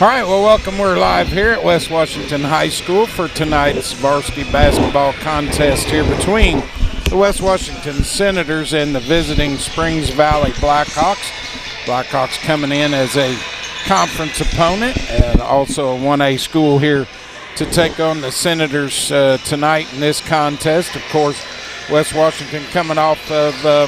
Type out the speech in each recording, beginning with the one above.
All right, well, welcome. We're live here at West Washington High School for tonight's varsity basketball contest here between the West Washington Senators and the visiting Springs Valley Blackhawks. Blackhawks coming in as a conference opponent and also a 1A school here to take on the Senators tonight in this contest. Of course, West Washington coming off of a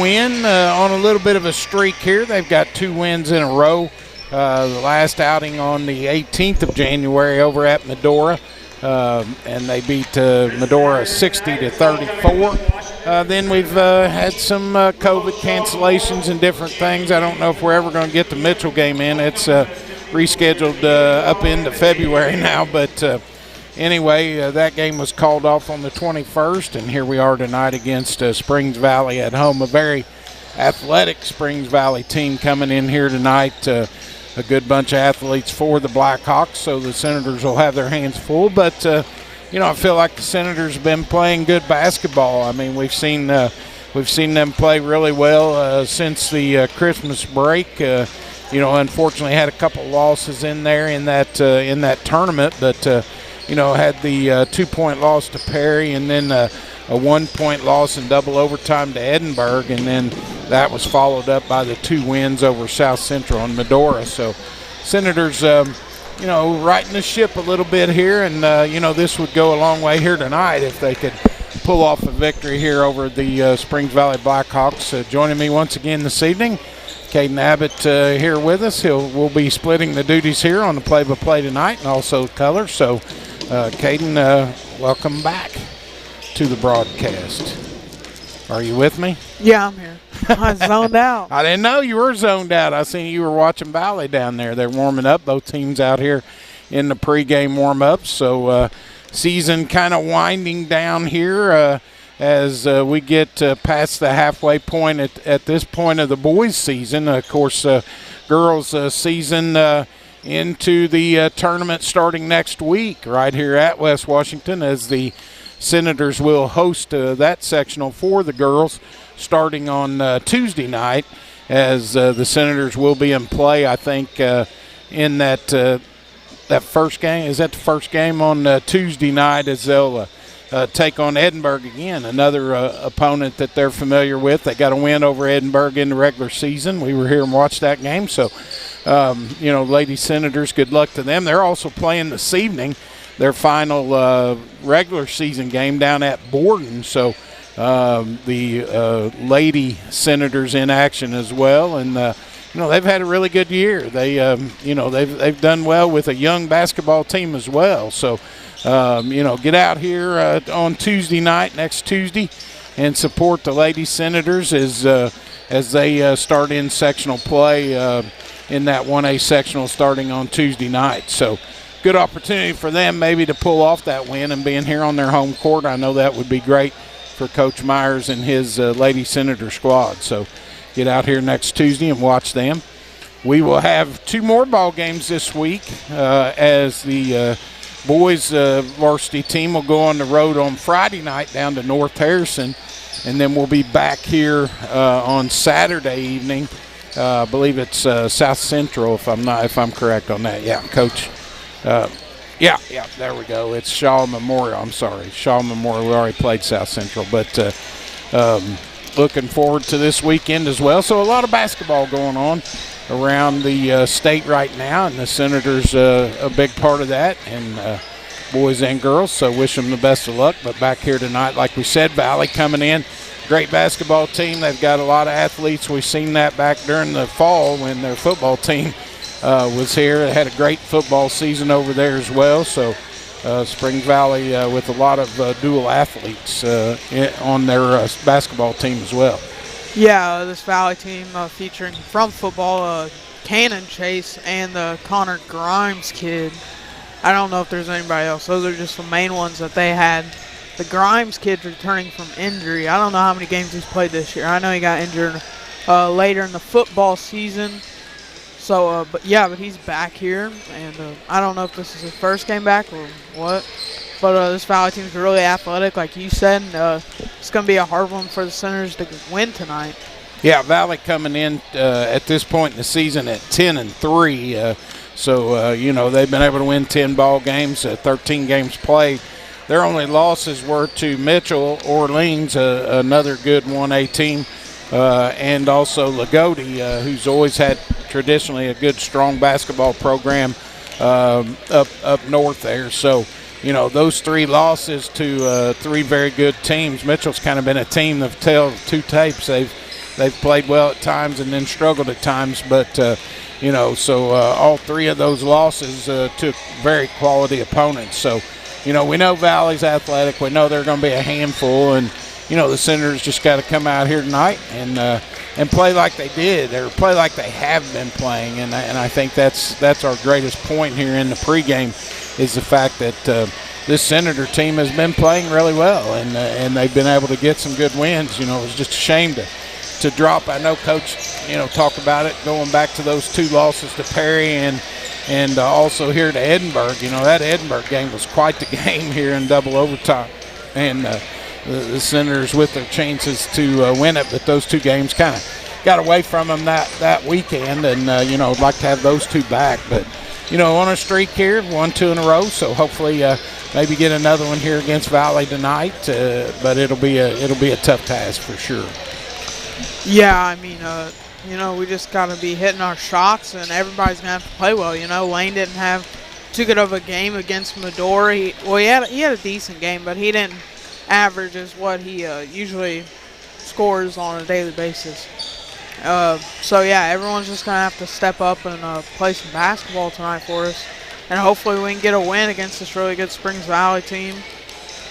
win on a little bit of a streak here. They've got 2 wins in a row. The last outing on the 18th of January over at Medora, and they beat Medora 60-34. Then we've had some COVID cancellations and different things. I don't know if we're ever going to get the Mitchell game in. It's rescheduled up into February now, but anyway, that game was called off on the 21st, and here we are tonight against Springs Valley at home. A very athletic Springs Valley team coming in here tonight. A good bunch of athletes for the Blackhawks, so the Senators will have their hands full. But, I feel like the Senators have been playing good basketball. I mean, we've seen them play really well since the Christmas break. Unfortunately had a couple losses in there in that tournament, but, had the 2-point loss to Perry and then a 1-point loss in double overtime to Edinburgh, and then that was followed up by the 2 wins over South Central and Medora. So Senators, righting the ship a little bit here, and, this would go a long way here tonight if they could pull off a victory here over the Springs Valley Blackhawks. Joining me once again this evening, Caden Abbott here with us. We'll be splitting the duties here on the play-by-play tonight and also color. So, Caden, welcome back to the broadcast. Are you with me? Yeah, I'm here. I zoned out. I didn't know you were zoned out. I seen you were watching Valley down there. They're warming up, both teams out here in the pregame warm-ups. So season kind of winding down here as we get past the halfway point at this point of the boys' season. Of course, girls' season into the tournament starting next week right here at West Washington, as the Senators will host that sectional for the girls starting on Tuesday night, as the Senators will be in play, I think, in that first game. Is that the first game on Tuesday night, as they'll take on Edinburgh again, another opponent that they're familiar with. They got a win over Edinburgh in the regular season. We were here and watched that game. So, Lady Senators, good luck to them. They're also playing this evening their final regular season game down at Borden. So the Lady Senators in action as well. And, they've had a really good year. They've done well with a young basketball team as well. So, get out here on Tuesday night, next Tuesday, and support the Lady Senators as they start in sectional play in that 1A sectional starting on Tuesday night. So, good opportunity for them maybe to pull off that win and being here on their home court. I know that would be great for Coach Myers and his Lady Senator squad. So get out here next Tuesday and watch them. We will have 2 more ball games this week as the boys varsity team will go on the road on Friday night down to North Harrison, and then we'll be back here on Saturday evening. I believe it's South Central, if I'm correct on that. Yeah, Coach. Yeah, there we go. It's Shaw Memorial. I'm sorry, Shaw Memorial. We already played South Central, but looking forward to this weekend as well. So a lot of basketball going on around the state right now, and the Senators a big part of that, and boys and girls. So wish them the best of luck. But back here tonight, like we said, Valley coming in. Great basketball team. They've got a lot of athletes. We've seen that back during the fall when their football team was here. They had a great football season over there as well. So Springs Valley with a lot of dual athletes on their basketball team as well. Yeah, this Valley team featuring from football Cannon Chase and the Connor Grimes kid. I don't know if there's anybody else. Those are just the main ones that they had. The Grimes kid returning from injury. I don't know how many games he's played this year. I know he got injured later in the football season. So, but he's back here, and I don't know if this is his first game back or what. But this Valley team is really athletic, like you said. And, it's going to be a hard one for the Senators to win tonight. Yeah, Valley coming in at this point in the season at 10-3. So, they've been able to win 10 ball games, 13 games played. Their only losses were to Mitchell, Orleans, another good 1A team, and also Lagodi, who's always had traditionally a good, strong basketball program up north there. So, those 3 losses to 3 very good teams. Mitchell's kind of been a team of tale of 2 tapes. They've played well at times and then struggled at times, but so all 3 of those losses took very quality opponents. So, we know Valley's athletic. We know they're going to be a handful, and the Senators just got to come out here tonight and play like they did, or play like they have been playing. And I think that's our greatest point here in the pregame, is the fact that this Senator team has been playing really well, and they've been able to get some good wins. It was just a shame to drop. I know Coach, talked about it, going back to those 2 losses to Perry and also here to Edinburgh. That Edinburgh game was quite the game here in double overtime, and the Senators with their chances to win it, but those 2 games kind of got away from them that weekend, and I'd like to have those 2 back, but on a streak here, 1-2 in a row, so hopefully maybe get another one here against Valley tonight, but it'll be a tough task for sure. Yeah, I mean, we just got to be hitting our shots, and everybody's going to have to play well. Lane didn't have too good of a game against Medora. He had a decent game, but he didn't average as what he usually scores on a daily basis. So, yeah, everyone's just going to have to step up and play some basketball tonight for us. And hopefully we can get a win against this really good Springs Valley team.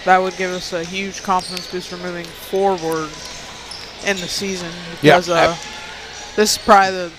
That would give us a huge confidence booster moving forward in the season, because this is probably the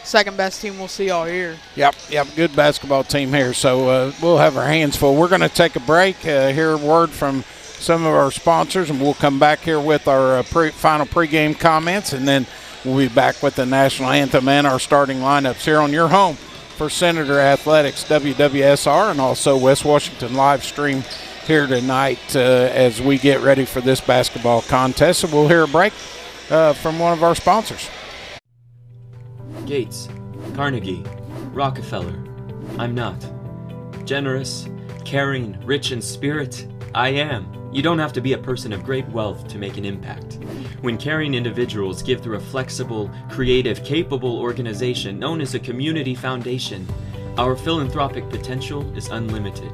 second best team we'll see all year. Yep, good basketball team here. So we'll have our hands full. We're going to take a break, hear a word from some of our sponsors, and we'll come back here with our final pregame comments, and then we'll be back with the national anthem and our starting lineups here on your home for Senator Athletics, WWSR, and also West Washington Livestream here tonight as we get ready for this basketball contest. And we'll hear a break from one of our sponsors. Gates, Carnegie, Rockefeller. I'm not. Generous, caring, rich in spirit, I am. You don't have to be a person of great wealth to make an impact. When caring individuals give through a flexible, creative, capable organization known as a community foundation, our philanthropic potential is unlimited.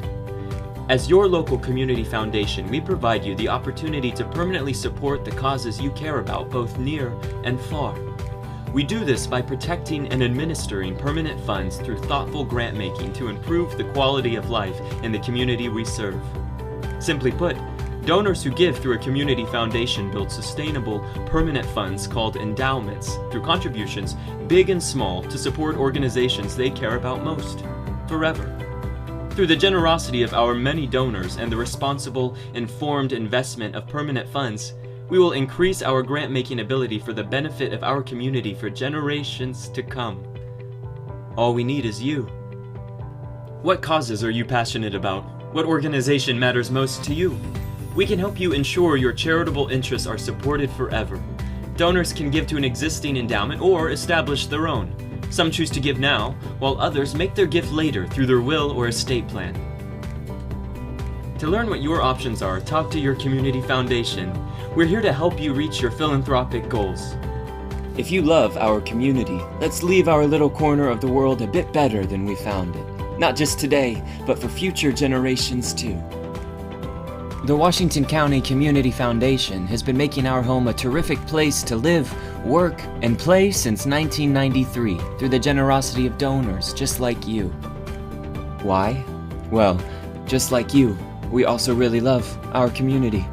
As your local community foundation, we provide you the opportunity to permanently support the causes you care about, both near and far. We do this by protecting and administering permanent funds through thoughtful grant making to improve the quality of life in the community we serve. Simply put, donors who give through a community foundation build sustainable, permanent funds called endowments through contributions, big and small, to support organizations they care about most, forever. Through the generosity of our many donors and the responsible, informed investment of permanent funds, we will increase our grant-making ability for the benefit of our community for generations to come. All we need is you. What causes are you passionate about? What organization matters most to you? We can help you ensure your charitable interests are supported forever. Donors can give to an existing endowment or establish their own. Some choose to give now, while others make their gift later through their will or estate plan. To learn what your options are, talk to your community foundation. We're here to help you reach your philanthropic goals. If you love our community, let's leave our little corner of the world a bit better than we found it. Not just today, but for future generations too. The Washington County Community Foundation has been making our home a terrific place to live, work, and play since 1993 through the generosity of donors just like you. Why? Well, just like you, we also really love our community.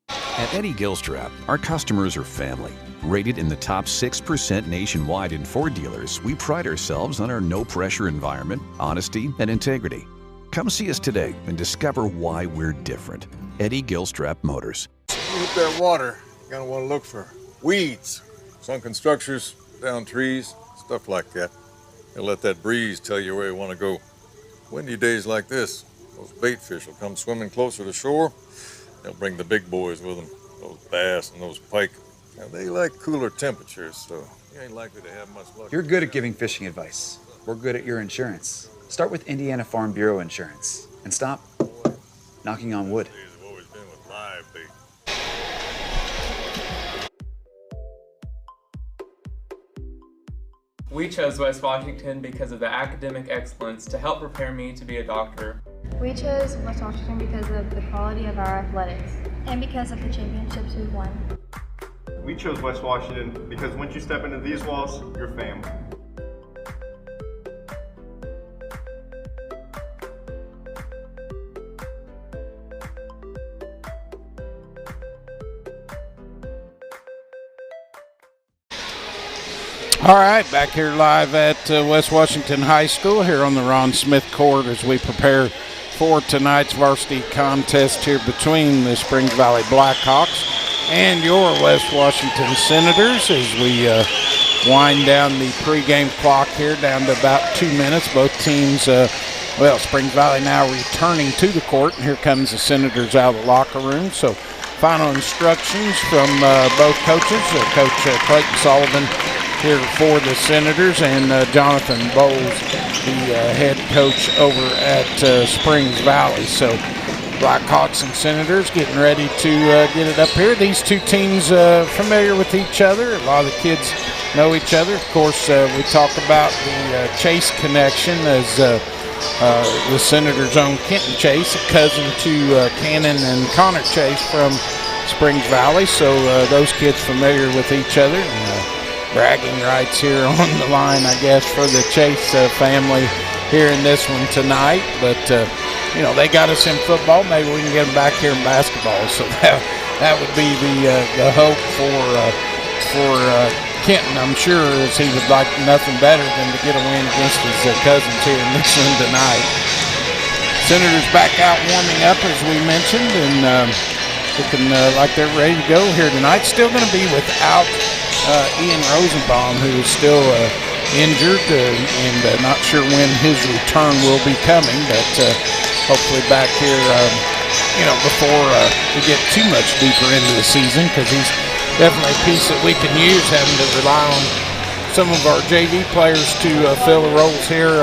At Eddie Gilstrap, our customers are family. Rated in the top 6% nationwide in Ford dealers, we pride ourselves on our no-pressure environment, honesty, and integrity. Come see us today and discover why we're different. Eddie Gilstrap Motors. You hit that water, you're gonna want to look for weeds, sunken structures, down trees, stuff like that. And let that breeze tell you where you want to go. Windy days like this, those bait fish will come swimming closer to shore. They'll bring the big boys with them, those bass and those pike. Now, they like cooler temperatures, so you ain't likely to have much luck. You're good at giving fishing advice. We're good at your insurance. Start with Indiana Farm Bureau Insurance and stop knocking on wood. Days have always been with live bait. We chose West Washington because of the academic excellence to help prepare me to be a doctor. We chose West Washington because of the quality of our athletics and because of the championships we've won. We chose West Washington because once you step into these walls, you're family. All right, back here live at West Washington High School here on the Ron Smith Court as we prepare for tonight's varsity contest here between the Springs Valley Blackhawks and your West Washington Senators as we wind down the pregame clock here down to about 2 minutes. Both teams, Springs Valley now returning to the court, and here comes the Senators out of the locker room. So final instructions from both coaches, Coach Clayton Sullivan here for the Senators, and Jonathan Bowles, the head coach over at Springs Valley. So Blackhawks and Senators getting ready to get it up here. These two teams familiar with each other. A lot of the kids know each other. Of course, we talk about the Chase connection as the Senators' own Kenton Chase, a cousin to Cannon and Connor Chase from Springs Valley. So those kids familiar with each other. And, bragging rights here on the line, I guess, for the Chase family here in this one tonight. But, they got us in football. Maybe we can get them back here in basketball. So that would be the hope for Kenton, I'm sure, as he would like nothing better than to get a win against his cousins here in this one tonight. Senators back out warming up, as we mentioned, and looking like they're ready to go here tonight. Still going to be without Ian Rosenbaum, who is still injured and not sure when his return will be coming, but hopefully back here, before we get too much deeper into the season, because he's definitely a piece that we can use, having to rely on some of our JV players to fill the roles here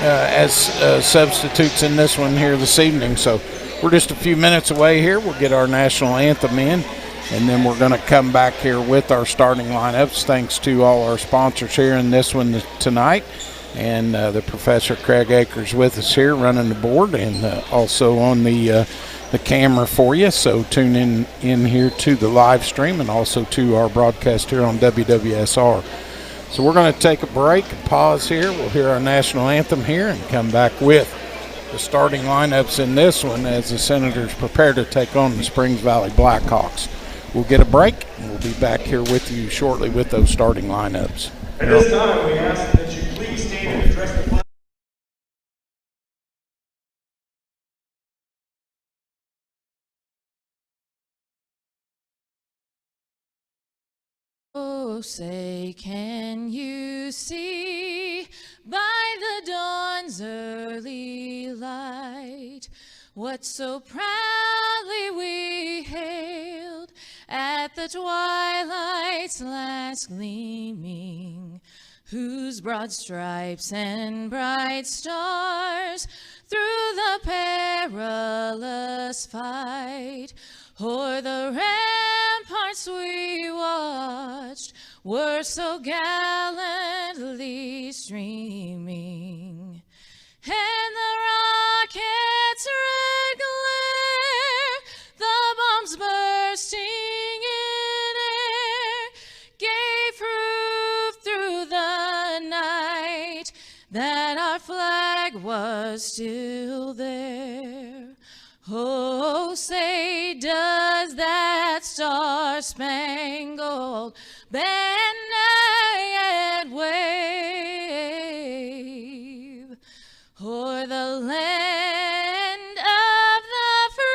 as substitutes in this one here this evening. So we're just a few minutes away here. We'll get our national anthem in, and then we're going to come back here with our starting lineups, thanks to all our sponsors here in this one tonight. And the Professor Craig Akers with us here running the board, and also on the camera for you. So tune in here to the live stream and also to our broadcast here on WWSR. So we're going to take a break and pause here. We'll hear our national anthem here and come back with the starting lineups in this one as the Senators prepare to take on the Springs Valley Blackhawks. We'll get a break, and we'll be back here with you shortly with those starting lineups. At this time, we ask that you please stand and address the flag. Oh, say, can you see by the dawn's early light what so proudly we hailed at the twilight's last gleaming, whose broad stripes and bright stars through the perilous fight o'er the ramparts we watched were so gallantly streaming, and the rocket's red glare, the bombs bursting in air, gave proof through the night that our flag was still there. Oh, say, does that star-spangled banner yet wave o'er the land of the free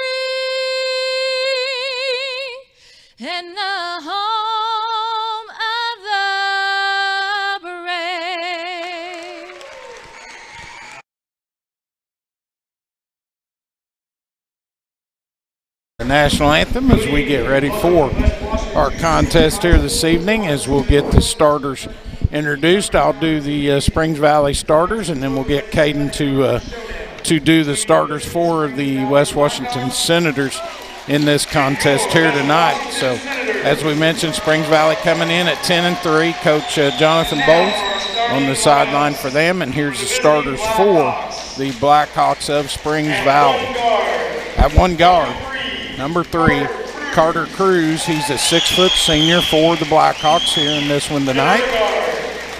and the home of the brave? The national anthem as we get ready for our contest here this evening as we'll get the starters introduced. I'll do the Springs Valley starters, and then we'll get Caden to do the starters for the West Washington Senators in this contest here tonight. So, as we mentioned, Springs Valley coming in at 10-3. Coach Jonathan Bowles on the sideline for them, and here's the starters for the Blackhawks of Springs Valley. At one guard, number 3, Carter Cruz. He's a 6-foot senior for the Blackhawks here in this one tonight.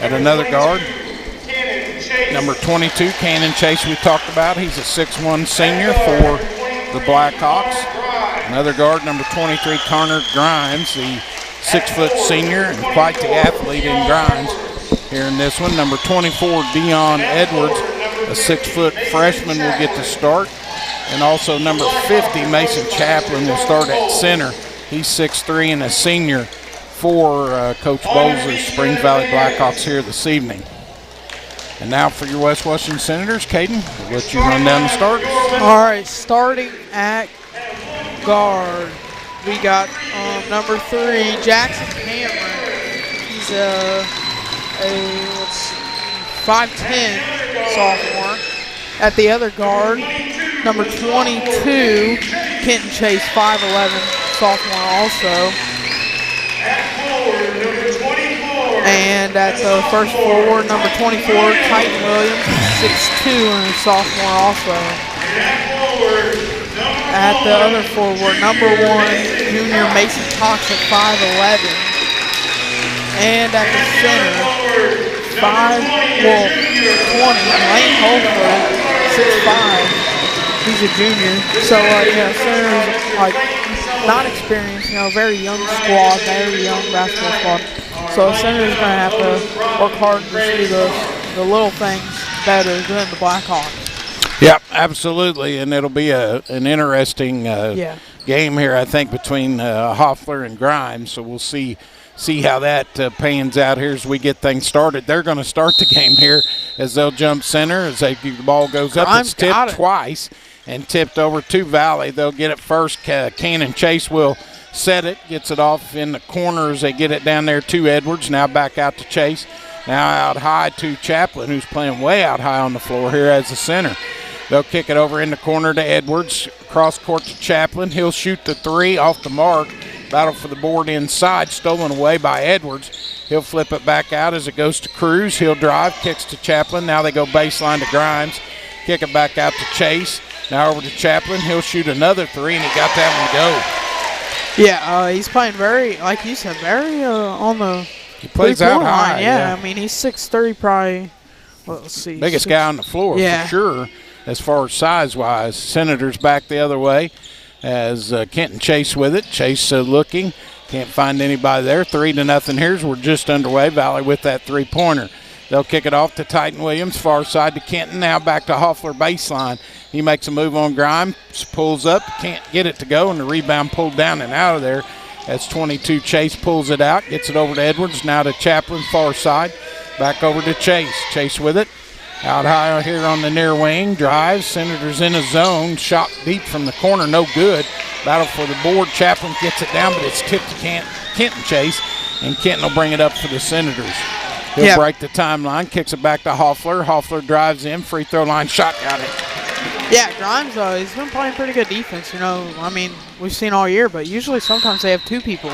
At another guard, number 22, Cannon Chase, we talked about. He's a 6'1 senior for the Blackhawks. Another guard, number 23, Connor Grimes, the 6-foot senior and quite the athlete in Grimes here in this one. Number 24, Dion Edwards, a 6-foot freshman, will get the start. And also number 50, Mason Chaplin, will start at center. He's 6'3 and a senior for Coach Bowles' Springs Valley Blackhawks here this evening. And now for your West Washington Senators, Caden, we'll let you run down the starters. All right, starting at guard, we got number 3, Jackson Cameron. He's a 5'10 sophomore. At the other guard, number 22, Kenton Chase, 5'11 sophomore also. And at the first forward, number 24, Titan Williams, 6'2 and a sophomore also. At the other forward, number 1, junior Mason Cox at 5'11. And at the center, 20, Lane Holford, 6'5". He's a junior. So, center's like not experienced, very young squad, very young basketball squad. So center's going to have to work hard to do the little things better than the Blackhawks. Yep, absolutely, and it'll be an interesting game here, I think, between Hoffler and Grimes. So we'll see how that pans out here as we get things started. They're going to start the game here as they'll jump center as the ball goes up. It's tipped twice and tipped over to Valley. They'll get it first. Cannon Chase will set it, gets it off in the corner as they get it down there to Edwards. Now back out to Chase. Now out high to Chaplin, who's playing way out high on the floor here as the center. They'll kick it over in the corner to Edwards. Cross court to Chaplin. He'll shoot the 3 off the mark. Battle for the board inside, stolen away by Edwards. He'll flip it back out as it goes to Cruz. He'll drive, kicks to Chaplin. Now they go baseline to Grimes. Kick it back out to Chase. Now over to Chaplin. He'll shoot another 3, and he got that one to go. Yeah, he's playing very, like you said, very on the he plays out high. Yeah, I mean, he's 6'3", probably, let's see. Biggest guy on the floor for sure as far as size-wise. Senators back the other way as Kenton Chase with it. Chase looking. Can't find anybody there. 3-0 here as we're just underway. Valley with that three-pointer. They'll kick it off to Titan Williams, far side to Kenton. Now back to Hoffler baseline. He makes a move on Grimes, pulls up, can't get it to go, and the rebound pulled down and out of there. That's 22. Chase pulls it out, gets it over to Edwards. Now to Chaplin, far side. Back over to Chase. Chase with it. Out high here on the near wing. Drives. Senators in a zone. Shot deep from the corner. No good. Battle for the board. Chaplin gets it down, but it's tipped to Kenton Chase, and Kenton will bring it up for the Senators. He'll break the timeline. Kicks it back to Hoffler. Hoffler drives in. Free throw line shot. Got it. Yeah, Grimes, he's been playing pretty good defense. I mean, we've seen all year, but usually sometimes they have 2 people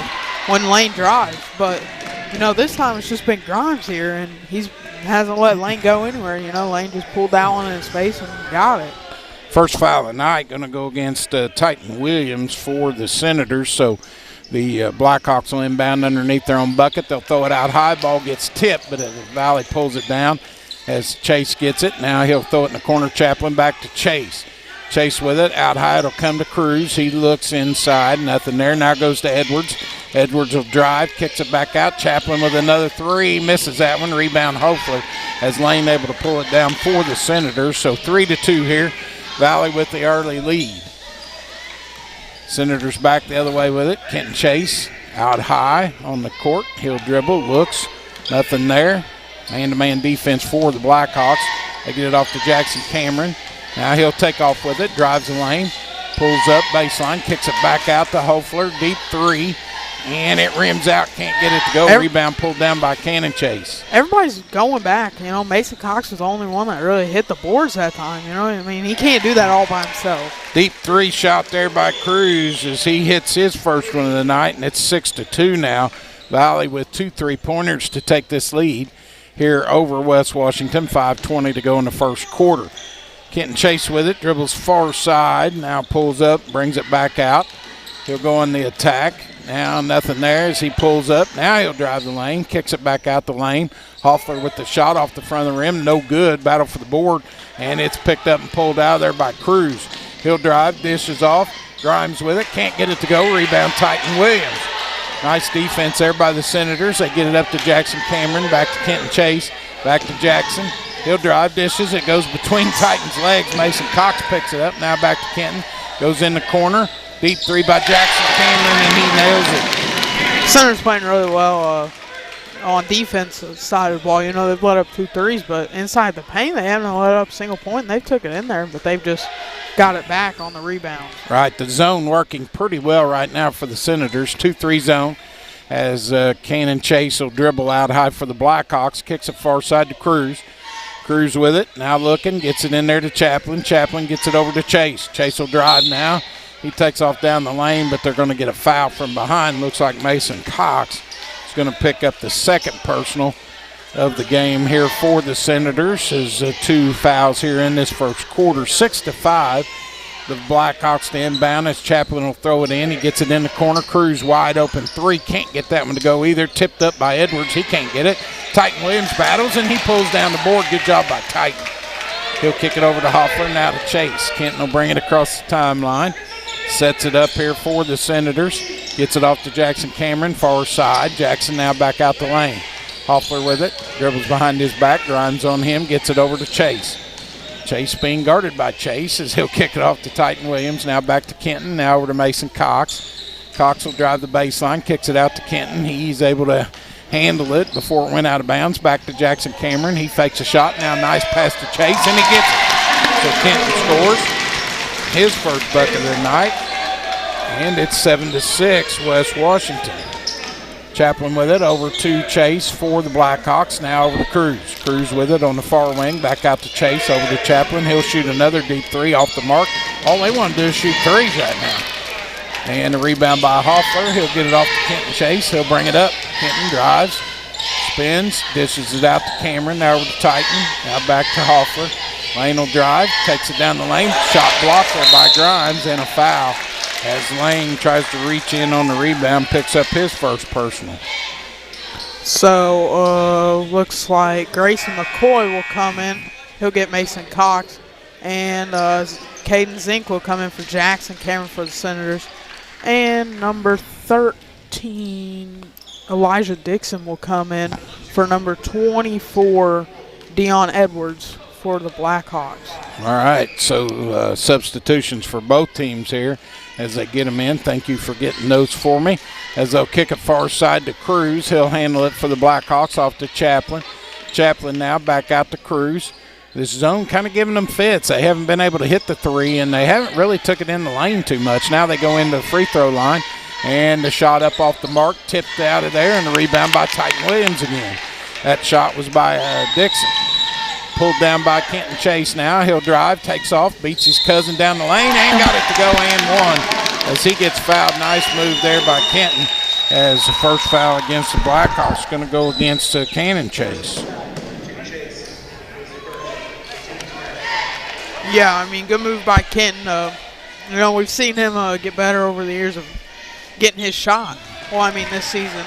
when Lane drives. But, this time it's just been Grimes here, and he hasn't let Lane go anywhere. Lane just pulled that one in space and got it. First foul of the night going to go against Titan Williams for the Senators. So the Blackhawks will inbound underneath their own bucket. They'll throw it out high. Ball gets tipped, but Valley pulls it down as Chase gets it. Now he'll throw it in the corner. Chaplin back to Chase. Chase with it. Out high. It'll come to Cruz. He looks inside. Nothing there. Now goes to Edwards. Edwards will drive. Kicks it back out. Chaplin with another 3. Misses that one. Rebound Hoffler as Lane able to pull it down for the Senators. So 3-2 here. Valley with the early lead. Senators back the other way with it. Kenton Chase out high on the court. He'll dribble. Looks. Nothing there. Man-to-man defense for the Blackhawks. They get it off to Jackson Cameron. Now he'll take off with it. Drives the lane. Pulls up baseline. Kicks it back out to Hoffler. Deep 3. And it rims out, can't get it to go. Rebound pulled down by Cannon Chase. Everybody's going back. You know, Mason Cox was the only one that really hit the boards that time. You know what I mean? He can't do that all by himself. Deep three shot there by Cruz as he hits his first one of the night, and it's 6-2 now. Valley with 2 3-pointers to take this lead here over West Washington. 5:20 to go in the first quarter. Kenton Chase with it, dribbles far side, now pulls up, brings it back out. He'll go on the attack. Now nothing there as he pulls up. Now he'll drive the lane, kicks it back out the lane. Hoffler with the shot off the front of the rim, no good. Battle for the board, and it's picked up and pulled out of there by Cruz. He'll drive, dishes off, Grimes with it, can't get it to go. Rebound, Titan Williams. Nice defense there by the Senators. They get it up to Jackson Cameron, back to Kenton Chase, back to Jackson. He'll drive, dishes, it goes between Titan's legs. Mason Cox picks it up, now back to Kenton. Goes in the corner. Deep three by Jackson Cameron, and he nails it. Center's playing really well on defensive side of the ball. You know, they've let up 2 threes, but inside the paint, they haven't let up a single point, and they've took it in there, but they've just got it back on the rebound. Right, the zone working pretty well right now for the Senators. 2-3 zone as Cannon Chase will dribble out high for the Blackhawks, kicks it far side to Cruz. Cruz with it, now looking, gets it in there to Chaplin. Chaplin gets it over to Chase. Chase will drive now. He takes off down the lane, but they're going to get a foul from behind. Looks like Mason Cox is going to pick up the second personal of the game here for the Senators. There's 2 fouls here in this first quarter. 6-5. The Blackhawks to inbound as Chaplin will throw it in. He gets it in the corner. Cruz wide open 3. Can't get that one to go either. Tipped up by Edwards. He can't get it. Titan Williams battles, and he pulls down the board. Good job by Titan. He'll kick it over to Hoffler, now to Chase. Kenton will bring it across the timeline. Sets it up here for the Senators. Gets it off to Jackson Cameron, far side. Jackson now back out the lane. Hoffler with it. Dribbles behind his back. Grimes on him. Gets it over to Chase. Chase being guarded by Chase as he'll kick it off to Titan Williams. Now back to Kenton. Now over to Mason Cox. Cox will drive the baseline. Kicks it out to Kenton. He's able to handle it before it went out of bounds. Back to Jackson Cameron. He fakes a shot. Now nice pass to Chase, and he gets it. So Kenton scores his first bucket of the night, and it's 7-6 West Washington. Chaplin with it over to Chase for the Blackhawks. Now over to Cruz. Cruz with it on the far wing, back out to Chase, over to Chaplin. He'll shoot another deep 3 off the mark. All they want to do is shoot 3s right now. And a rebound by Hoffler. He'll get it off to Kenton Chase. He'll bring it up. Kenton drives, spins, dishes it out to Cameron. Now over to Titan. Now back to Hoffler. Lane will drive, takes it down the lane. Shot blocked there by Grimes, and a foul as Lane tries to reach in on the rebound, picks up his first personal. So, looks like Grayson McCoy will come in. He'll get Mason Cox. And Caden Zink will come in for Jackson Cameron for the Senators. And number 13, Elijah Dixon will come in for number 24, Dion Edwards for the Blackhawks. All right, so substitutions for both teams here as they get them in. Thank you for getting those for me. As they'll kick it far side to Cruz. He'll handle it for the Blackhawks off to Chaplin. Chaplin now back out to Cruz. This zone kind of giving them fits. They haven't been able to hit the 3, and they haven't really took it in the lane too much. Now they go into the free throw line, and the shot up off the mark, tipped out of there, and the rebound by Titan Williams again. That shot was by Dixon. Pulled down by Kenton Chase now. He'll drive, takes off, beats his cousin down the lane, and got it to go and one as he gets fouled. Nice move there by Kenton as the first foul against the Blackhawks going to go against Cannon Chase. Yeah, I mean, good move by Kenton. You know, we've seen him get better over the years of getting his shot. Well, I mean, this season.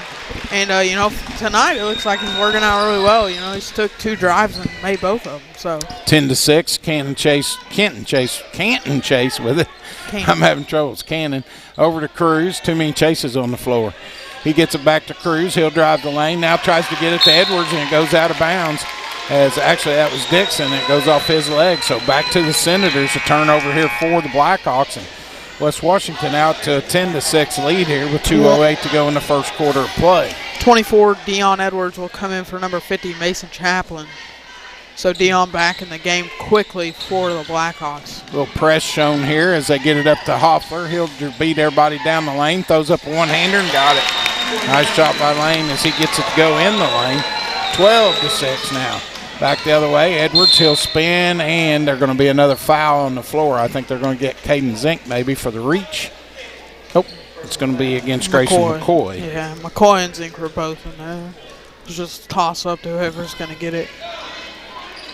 And, you know, tonight it looks like he's working out really well. You know, he's took 2 drives and made both of them. So 10-6, Canton Chase with it. Cannon. I'm having trouble. It's Cannon. Over to Cruz. Too many chases on the floor. He gets it back to Cruz. He'll drive the lane. Now tries to get it to Edwards, and it goes out of bounds. As actually that was Dixon. It goes off his leg. So back to the Senators. A turnover here for the Blackhawks. And West Washington out to a 10-6 lead here with 2:08 to go in the first quarter of play. 24, Dion Edwards will come in for number 50, Mason Chaplin. So Dion back in the game quickly for the Blackhawks. Little press shown here as they get it up to Hoffler. He'll beat everybody down the lane, throws up a one-hander and got it. Nice shot by Lane as he gets it to go in the lane. 12-6 now. Back the other way. Edwards, he'll spin, and there's going to be another foul on the floor. I think they're going to get Caden Zink maybe for the reach. Nope. It's going to be against Grayson McCoy. Yeah, McCoy and Zink were both in there. It's just toss up to whoever's going to get it.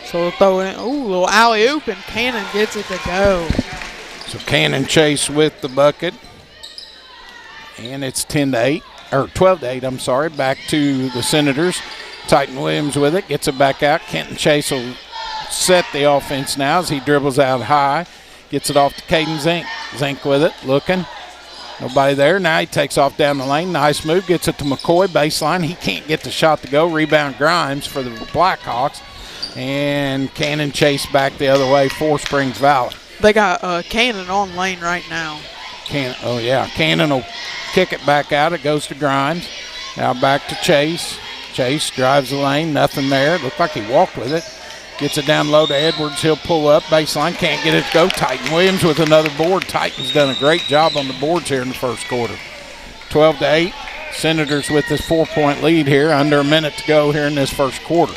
So we'll throw it in. Ooh, little alley-oop, and Cannon gets it to go. So Cannon Chase with the bucket. And it's 10-8, or 12-8, I'm sorry. Back to the Senators. Titan Williams with it, gets it back out. Kenton Chase will set the offense now as he dribbles out high. Gets it off to Caden Zink. Zink with it, looking. Nobody there. Now he takes off down the lane. Nice move. Gets it to McCoy. Baseline. He can't get the shot to go. Rebound Grimes for the Blackhawks. And Cannon Chase back the other way for Springs Valley. They got Cannon on lane right now. Cannon will kick it back out. It goes to Grimes. Now back to Chase. Chase drives the lane. Nothing there. Looked like he walked with it. Gets it down low to Edwards. He'll pull up. Baseline. Can't get it to go. Titan Williams with another board. Titan's done a great job on the boards here in the first quarter. 12-8. Senators with this 4-point lead here. Under a minute to go here in this first quarter.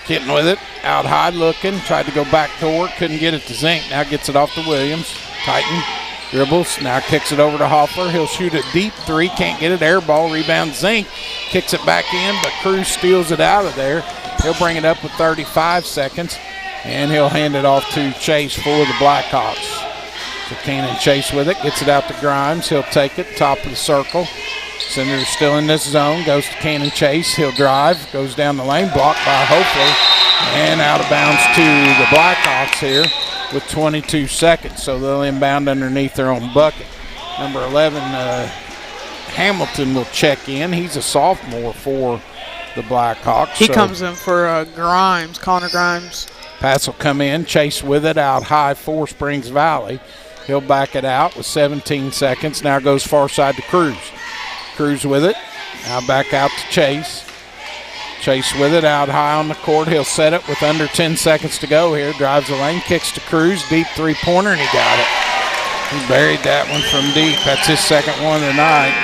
Kenton with it. Out high looking. Tried to go back door. Couldn't get it to Zink. Now gets it off to Williams. Titan dribbles. Now kicks it over to Hoffler. He'll shoot a deep three. Can't get it. Air ball. Rebound Zink. Kicks it back in, but Cruz steals it out of there. He'll bring it up with 35 seconds, and he'll hand it off to Chase for the Blackhawks. So Cannon Chase with it. Gets it out to Grimes. He'll take it. Top of the circle. Senators still in this zone. Goes to Cannon Chase. He'll drive. Goes down the lane. Blocked by Hoffler. And out of bounds to the Blackhawks here with 22 seconds. So they'll inbound underneath their own bucket. Number 11, Hamilton will check in. He's a sophomore for the Blackhawks. He comes in for Grimes, Connor Grimes. Pass will come in. Chase with it out high for Springs Valley. He'll back it out with 17 seconds. Now goes far side to Cruz. Cruz with it. Now back out to Chase. Chase with it out high on the court. He'll set it with under 10 seconds to go here. Drives the lane, kicks to Cruz. Deep three-pointer, and he got it. He buried that one from deep. That's his second one of the night.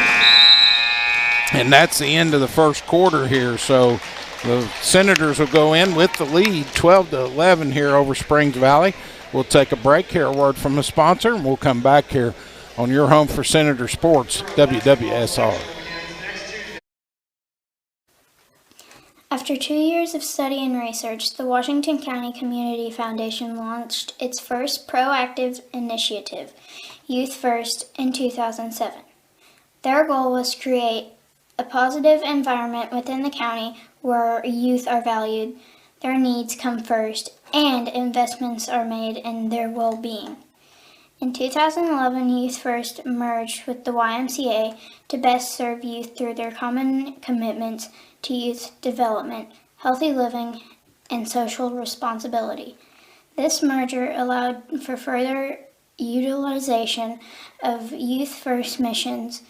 And that's the end of the first quarter here. So the Senators will go in with the lead, 12-11 here over Springs Valley. We'll take a break, hear a word from the sponsor, and we'll come back here on your home for Senator Sports, WWSR. After 2 years of study and research, the Washington County Community Foundation launched its first proactive initiative, Youth First, in 2007. Their goal was to create a positive environment within the county where youth are valued, their needs come first, and investments are made in their well-being. In 2011, Youth First merged with the YMCA to best serve youth through their common commitments to youth development, healthy living, and social responsibility. This merger allowed for further utilization of Youth First missions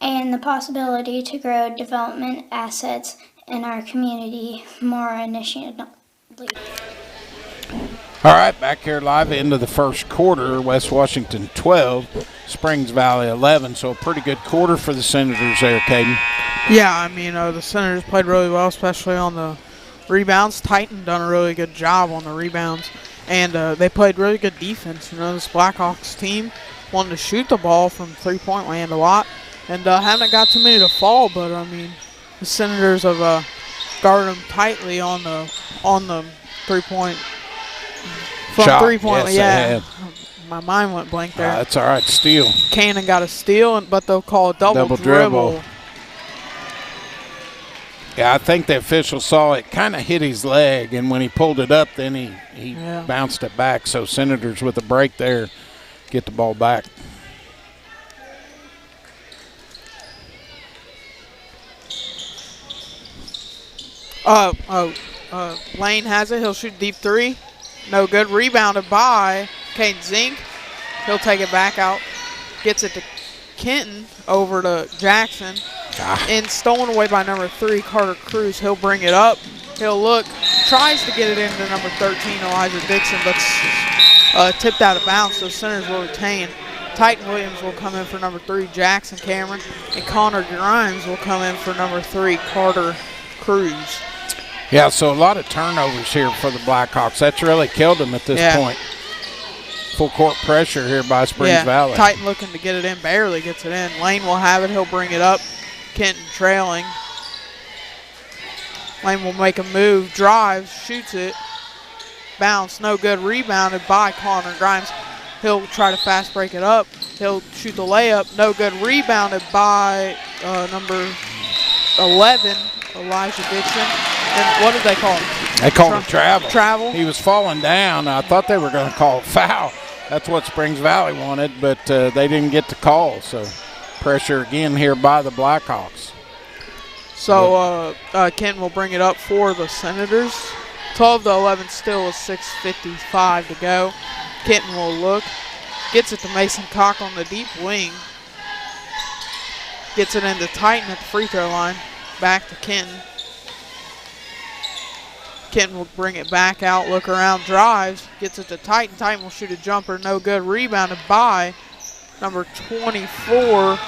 and the possibility to grow development assets in our community more initially. All right, back here live into the first quarter. West Washington 12, Springs Valley 11. So a pretty good quarter for the Senators there, Caden. Yeah, I mean, the Senators played really well, especially on the rebounds. Titan done a really good job on the rebounds. And they played really good defense. You know, this Blackhawks team wanted to shoot the ball from three-point land a lot. And haven't got too many to fall, but, I mean, the Senators have guarded them tightly on the three-point. From three-point, yes, yeah. My mind went blank there. That's all right, steal. Cannon got a steal, but they'll call a double dribble. Yeah, I think the official saw it kind of hit his leg, and when he pulled it up, then he bounced it back. So Senators with a break there get the ball back. Lane has it. He'll shoot deep three. No good. Rebounded by Caden Zink. He'll take it back out. Gets it to Kenton over to Jackson. And stolen away by number 3, Carter Cruz. He'll bring it up. He'll look. Tries to get it into number 13, Elijah Dixon, but tipped out of bounds, so Senators will retain. Titan Williams will come in for number 3, Jackson Cameron, and Connor Grimes will come in for number 3, Carter Cruz. Yeah, so a lot of turnovers here for the Blackhawks. That's really killed them at this point. Full court pressure here by Springs Valley. Titan looking to get it in, barely gets it in. Lane will have it, he'll bring it up. Kenton trailing. Lane will make a move, drives, shoots it. Bounce, no good, rebounded by Connor Grimes. He'll try to fast break it up. He'll shoot the layup, no good, rebounded by number 11, Elijah Dixon. And what did they call it? They called it travel. Travel. He was falling down. I thought they were going to call it foul. That's what Springs Valley wanted, but they didn't get the call. So pressure again here by the Blackhawks. So Kenton will bring it up for the Senators. 12-11 still with 6:55 to go. Kenton will look. Gets it to Mason Cock on the deep wing. Gets it into Titan at the free throw line. Back to Kenton. Kenton will bring it back out, look around, drives, gets it to Titan. Titan will shoot a jumper, no good. Rebounded by number 24,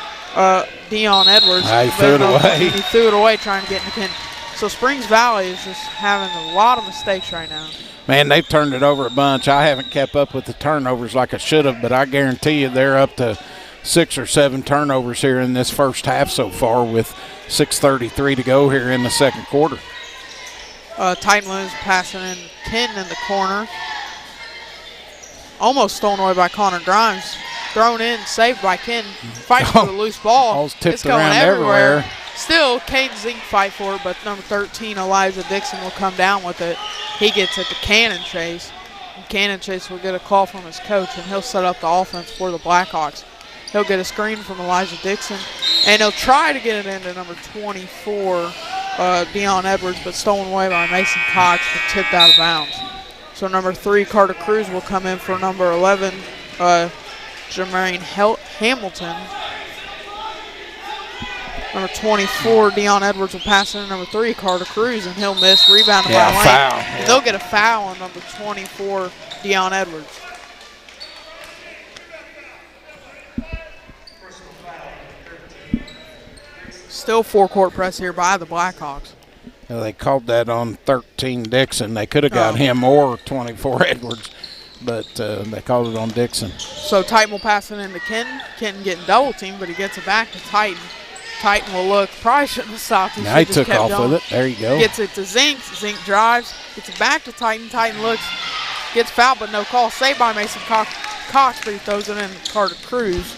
Dion Edwards. He threw it away. He threw it away trying to get into Kenton. So Springs Valley is just having a lot of mistakes right now. Man, they've turned it over a bunch. I haven't kept up with the turnovers like I should have, but I guarantee you they're up to 6 or 7 turnovers here in this first half so far with 6:33 to go here in the second quarter. Titan Williams passing in Kenton in the corner. Almost stolen away by Connor Grimes. Thrown in, saved by Kenton. Fighting for the loose ball. Ball's tipped it's going around everywhere. Still, Caden Zink fight for it, but number 13, Elijah Dixon, will come down with it. He gets it to Cannon Chase. And Cannon Chase will get a call from his coach, and he'll set up the offense for the Blackhawks. He'll get a screen from Elijah Dixon, and he'll try to get it into number 24, Dion Edwards, but stolen away by Mason Cox, but tipped out of bounds. So number 3, Carter Cruz, will come in for number 11, Jermaine Hamilton. Number 24, Dion Edwards, will pass in number 3, Carter Cruz, and he'll miss. Rebounded by Lane. Foul. And they'll get a foul on number 24, Dion Edwards. Still four-court press here by the Blackhawks. Well, they called that on 13 Dixon. They could have got him or 24 Edwards, but they called it on Dixon. So Titan will pass it into Kenton. Kenton getting double-teamed, but he gets it back to Titan. Titan will look. Probably shouldn't have stopped. Now he took off with it. There you go. Gets it to Zink. Zink drives. Gets it back to Titan. Titan looks. Gets fouled, but no call. Saved by Mason Cox, but he throws it in to Carter Cruz.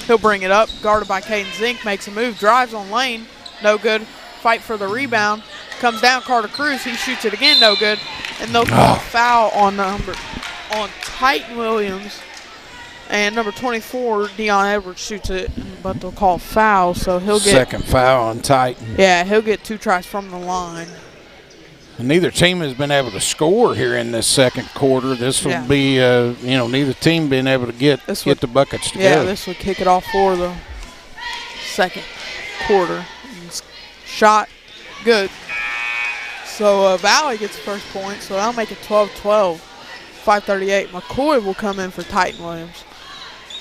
He'll bring it up. Guarded by Caden Zink. Makes a move. Drives on Lane. No good. Fight for the rebound. Comes down Carter Cruz. He shoots it again. No good. And they'll call a foul on Titan Williams. And number 24, Dion Edwards, shoots it, but they'll call foul, so he'll get second foul on Titan. Yeah, he'll get 2 tries from the line. And neither team has been able to score here in this second quarter. This will be, neither team being able to get the buckets together. Yeah, this would kick it off for the second quarter. Shot, good. So Valley gets the first point, so that'll make it 12-12. 5:38. McCoy will come in for Titan Williams.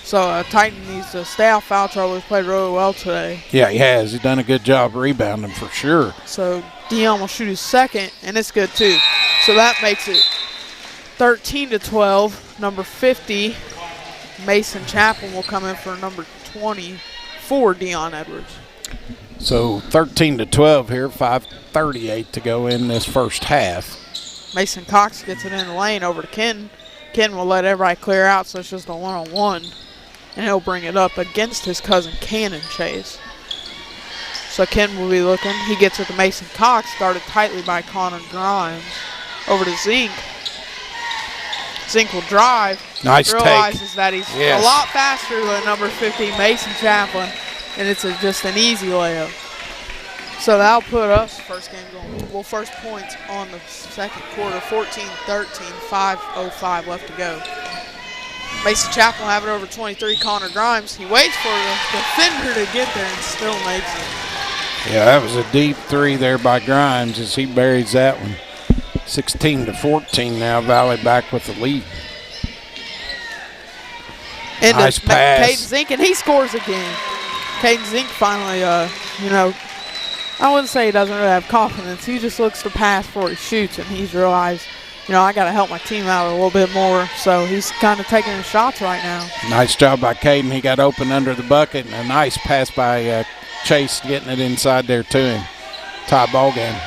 So Titan needs to stay out foul trouble. He's played really well today. Yeah, he has. He's done a good job rebounding for sure. So Dion will shoot his second, and it's good too. So that makes it 13-12. Number 50, Mason Chaplin, will come in for number 24, Dion Edwards. So 13-12 here, 5:38 to go in this first half. Mason Cox gets it in the lane over to Ken. Ken will let everybody clear out, so it's just a one-on-one. And he'll bring it up against his cousin Cannon Chase. So Ken will be looking. He gets it to Mason Cox, guarded tightly by Connor Grimes. Over to Zink. Zink will drive. Nice take. Realizes that he's a lot faster than number 50, Mason Chaplin. And it's just an easy layup. So that'll put us first points on the second quarter, 14-13, 5:05 left to go. Mason Chaplin will have it over 23, Connor Grimes. He waits for the defender to get there and still makes it. Yeah, that was a deep 3 there by Grimes as he buries that one. 16-14 now, Valley back with the lead. Nice pass. Caden Zink, and he scores again. Caden Zink finally, I wouldn't say he doesn't really have confidence. He just looks to pass before he shoots, and he's realized, I got to help my team out a little bit more. So he's kind of taking his shots right now. Nice job by Caden. He got open under the bucket, and a nice pass by Chase getting it inside there to him. Tie ball game.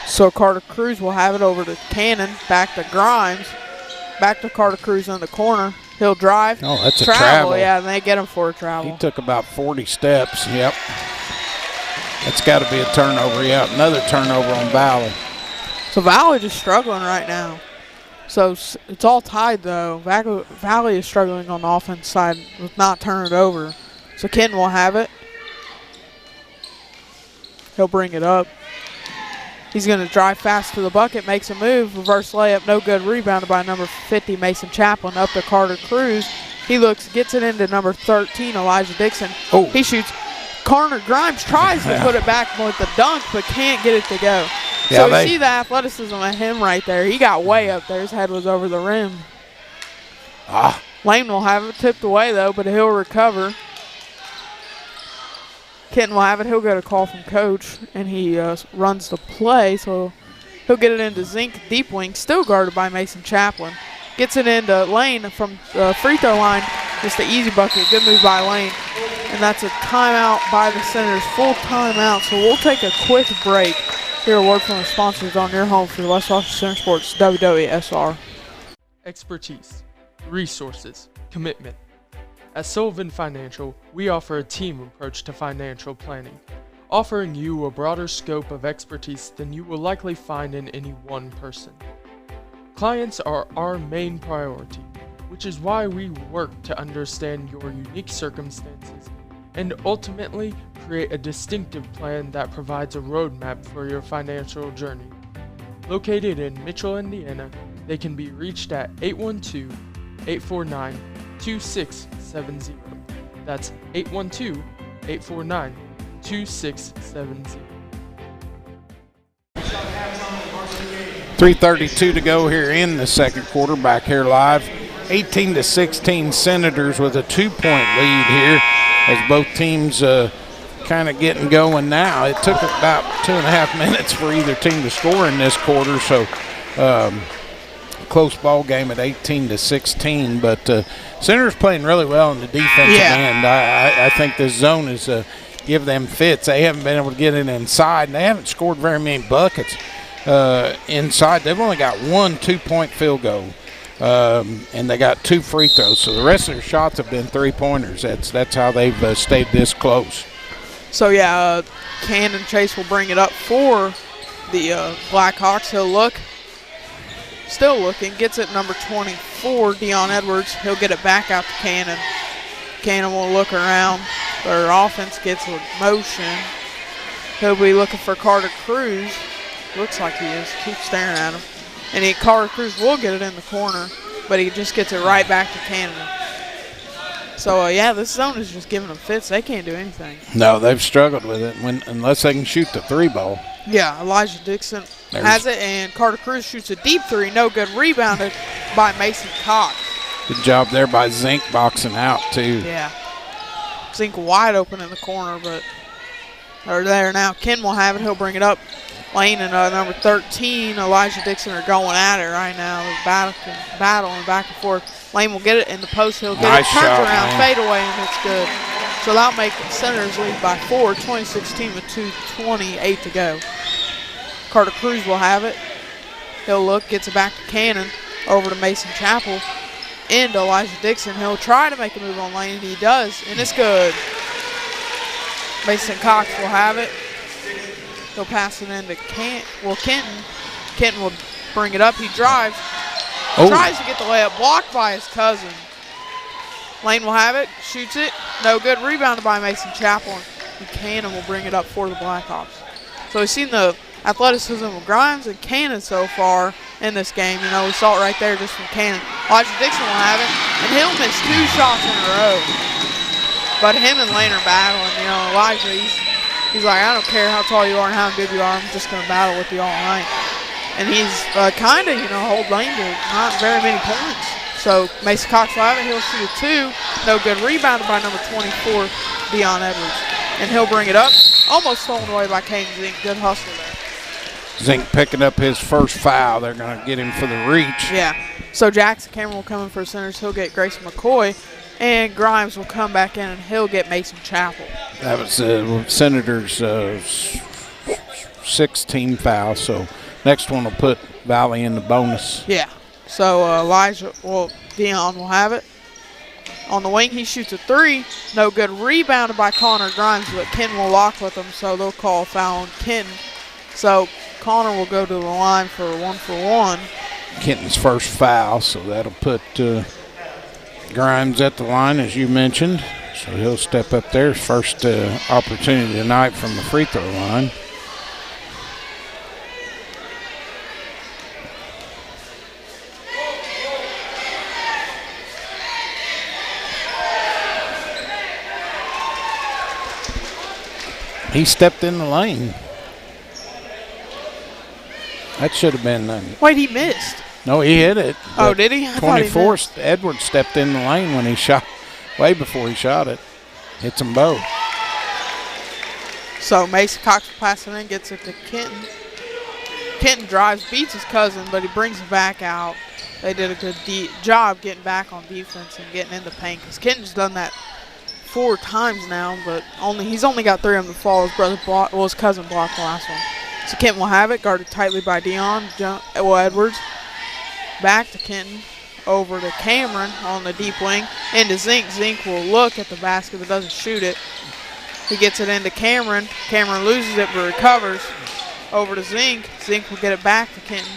So Carter Cruz will have it over to Cannon, back to Grimes, back to Carter Cruz in the corner. He'll drive. Oh, that's a travel. Yeah, and they get him for a travel. He took about 40 steps. Yep. That's got to be a turnover. Yeah, another turnover on Valley. So Valley just struggling right now. So it's all tied, though. Valley is struggling on the offense side with not turning it over. So Kenton will have it. He'll bring it up. He's going to drive fast to the bucket, makes a move, reverse layup, no good, rebounded by number 50, Mason Chaplin, up to Carter Cruz. He gets it into number 13, Elijah Dixon. Oh. He shoots. Connor Grimes tries to put it back with the dunk, but can't get it to go. So you see the athleticism of him right there. He got way up there. His head was over the rim. Lane will have it tipped away, though, but he'll recover. Kenton will have it. He'll get a call from coach, and he runs the play. So he'll get it into Zink, deep wing, still guarded by Mason Chaplin. Gets it into Lane from the free throw line. Just the easy bucket. Good move by Lane. And that's a timeout by the Senators, full timeout. So we'll take a quick break. Hear a word from the sponsors on your home for the West Washington Center Sports WWSR. Expertise, resources, commitment. At Sullivan Financial, we offer a team approach to financial planning, offering you a broader scope of expertise than you will likely find in any one person. Clients are our main priority, which is why we work to understand your unique circumstances and ultimately create a distinctive plan that provides a roadmap for your financial journey. Located in Mitchell, Indiana, they can be reached at 812-849-2670. That's 812-849-2670. 3:32 to go here in the second quarter. Back here live. 18-16 Senators with a 2-point lead here as both teams kind of getting going now. It took about 2.5 minutes for either team to score in this quarter, so close ball game at 18-16. But Senators playing really well in the defensive end. I think this zone is give them fits. They haven't been able to get it inside, and they haven't scored very many buckets inside. They've only got one 2-point field goal. And they got 2 free throws, so the rest of their shots have been 3-pointers. That's how they've stayed this close. So Cannon Chase will bring it up for the Blackhawks. He'll look, still looking, gets it number 24, Dion Edwards. He'll get it back out to Cannon. Cannon will look around. Their offense gets a motion. He'll be looking for Carter Cruz. Looks like he is. Keep staring at him. And Carter Cruz will get it in the corner, but he just gets it right back to Canada. So, this zone is just giving them fits. They can't do anything. No, they've struggled with it unless they can shoot the 3 ball. Yeah, Elijah Dixon has it, and Carter Cruz shoots a deep 3. No good. Rebounded by Mason Cox. Good job there by Zink boxing out, too. Yeah. Zink wide open in the corner, but they're there now. Ken will have it. He'll bring it up. Lane and number 13, Elijah Dixon, are going at it right now. They're battling back and forth. Lane will get it in the post. He'll get it, turns around, fade away, and it's good. So that'll make the Senators lead by 4, 2016 with 2:28 to go. Carter Cruz will have it. He'll look, gets it back to Cannon, over to Mason Chappell, into Elijah Dixon. He'll try to make a move on Lane, and he does, and it's good. Mason Cox will have it. He'll pass it into Kenton. Kenton will bring it up. He drives. Tries to get the layup. Blocked by his cousin. Lane will have it. Shoots it. No good. Rebounded by Mason Chaplin. And Cannon will bring it up for the Blackhawks. So we've seen the athleticism of Grimes and Cannon so far in this game. We saw it right there just from Cannon. Elijah Dixon will have it. And he'll miss 2 shots in a row. But him and Lane are battling. Elijah, he's like, I don't care how tall you are and how good you are. I'm just going to battle with you all night. And he's kind of, hold Lane to not very many points. So Mason Cox will have it. He'll shoot a 2. No good. Rebounded by number 24, Dion Edwards. And he'll bring it up. Almost stolen away by Kane Zink. Good hustle there. Zink picking up his first foul. They're going to get him for the reach. Yeah. So Jackson Cameron will come in for centers. He'll get Grayson McCoy. And Grimes will come back in and he'll get Mason Chappell. That was Senators' 16 foul. So next one will put Valley in the bonus. Yeah. So Dion will have it. On the wing, he shoots a 3. No good. Rebounded by Connor Grimes, but Ken will lock with him, so they'll call a foul on Ken. So Connor will go to the line for a 1-for-1. Kenton's first foul, so that'll put Grimes at the line, as you mentioned. So he'll step up there. His first opportunity tonight from the free throw line. He stepped in the lane. That should have been. Wait, he missed. No, he hit it. Oh, did he? 24, Edwards stepped in the lane when he shot, way before he shot it. Hits them both. So Mason Cox passing in, gets it to Kenton. Kenton drives, beats his cousin, but he brings it back out. They did a good job getting back on defense and getting in the paint, because Kenton's done that 4 times now, but he's only got 3 of them to fall. His cousin blocked the last one. So Kenton will have it, guarded tightly by Dion Edwards. Back to Kenton, over to Cameron on the deep wing, into Zink. Zink will look at the basket but doesn't shoot it. He gets it into Cameron. Cameron loses it but recovers. Over to Zink. Zink will get it back to Kenton.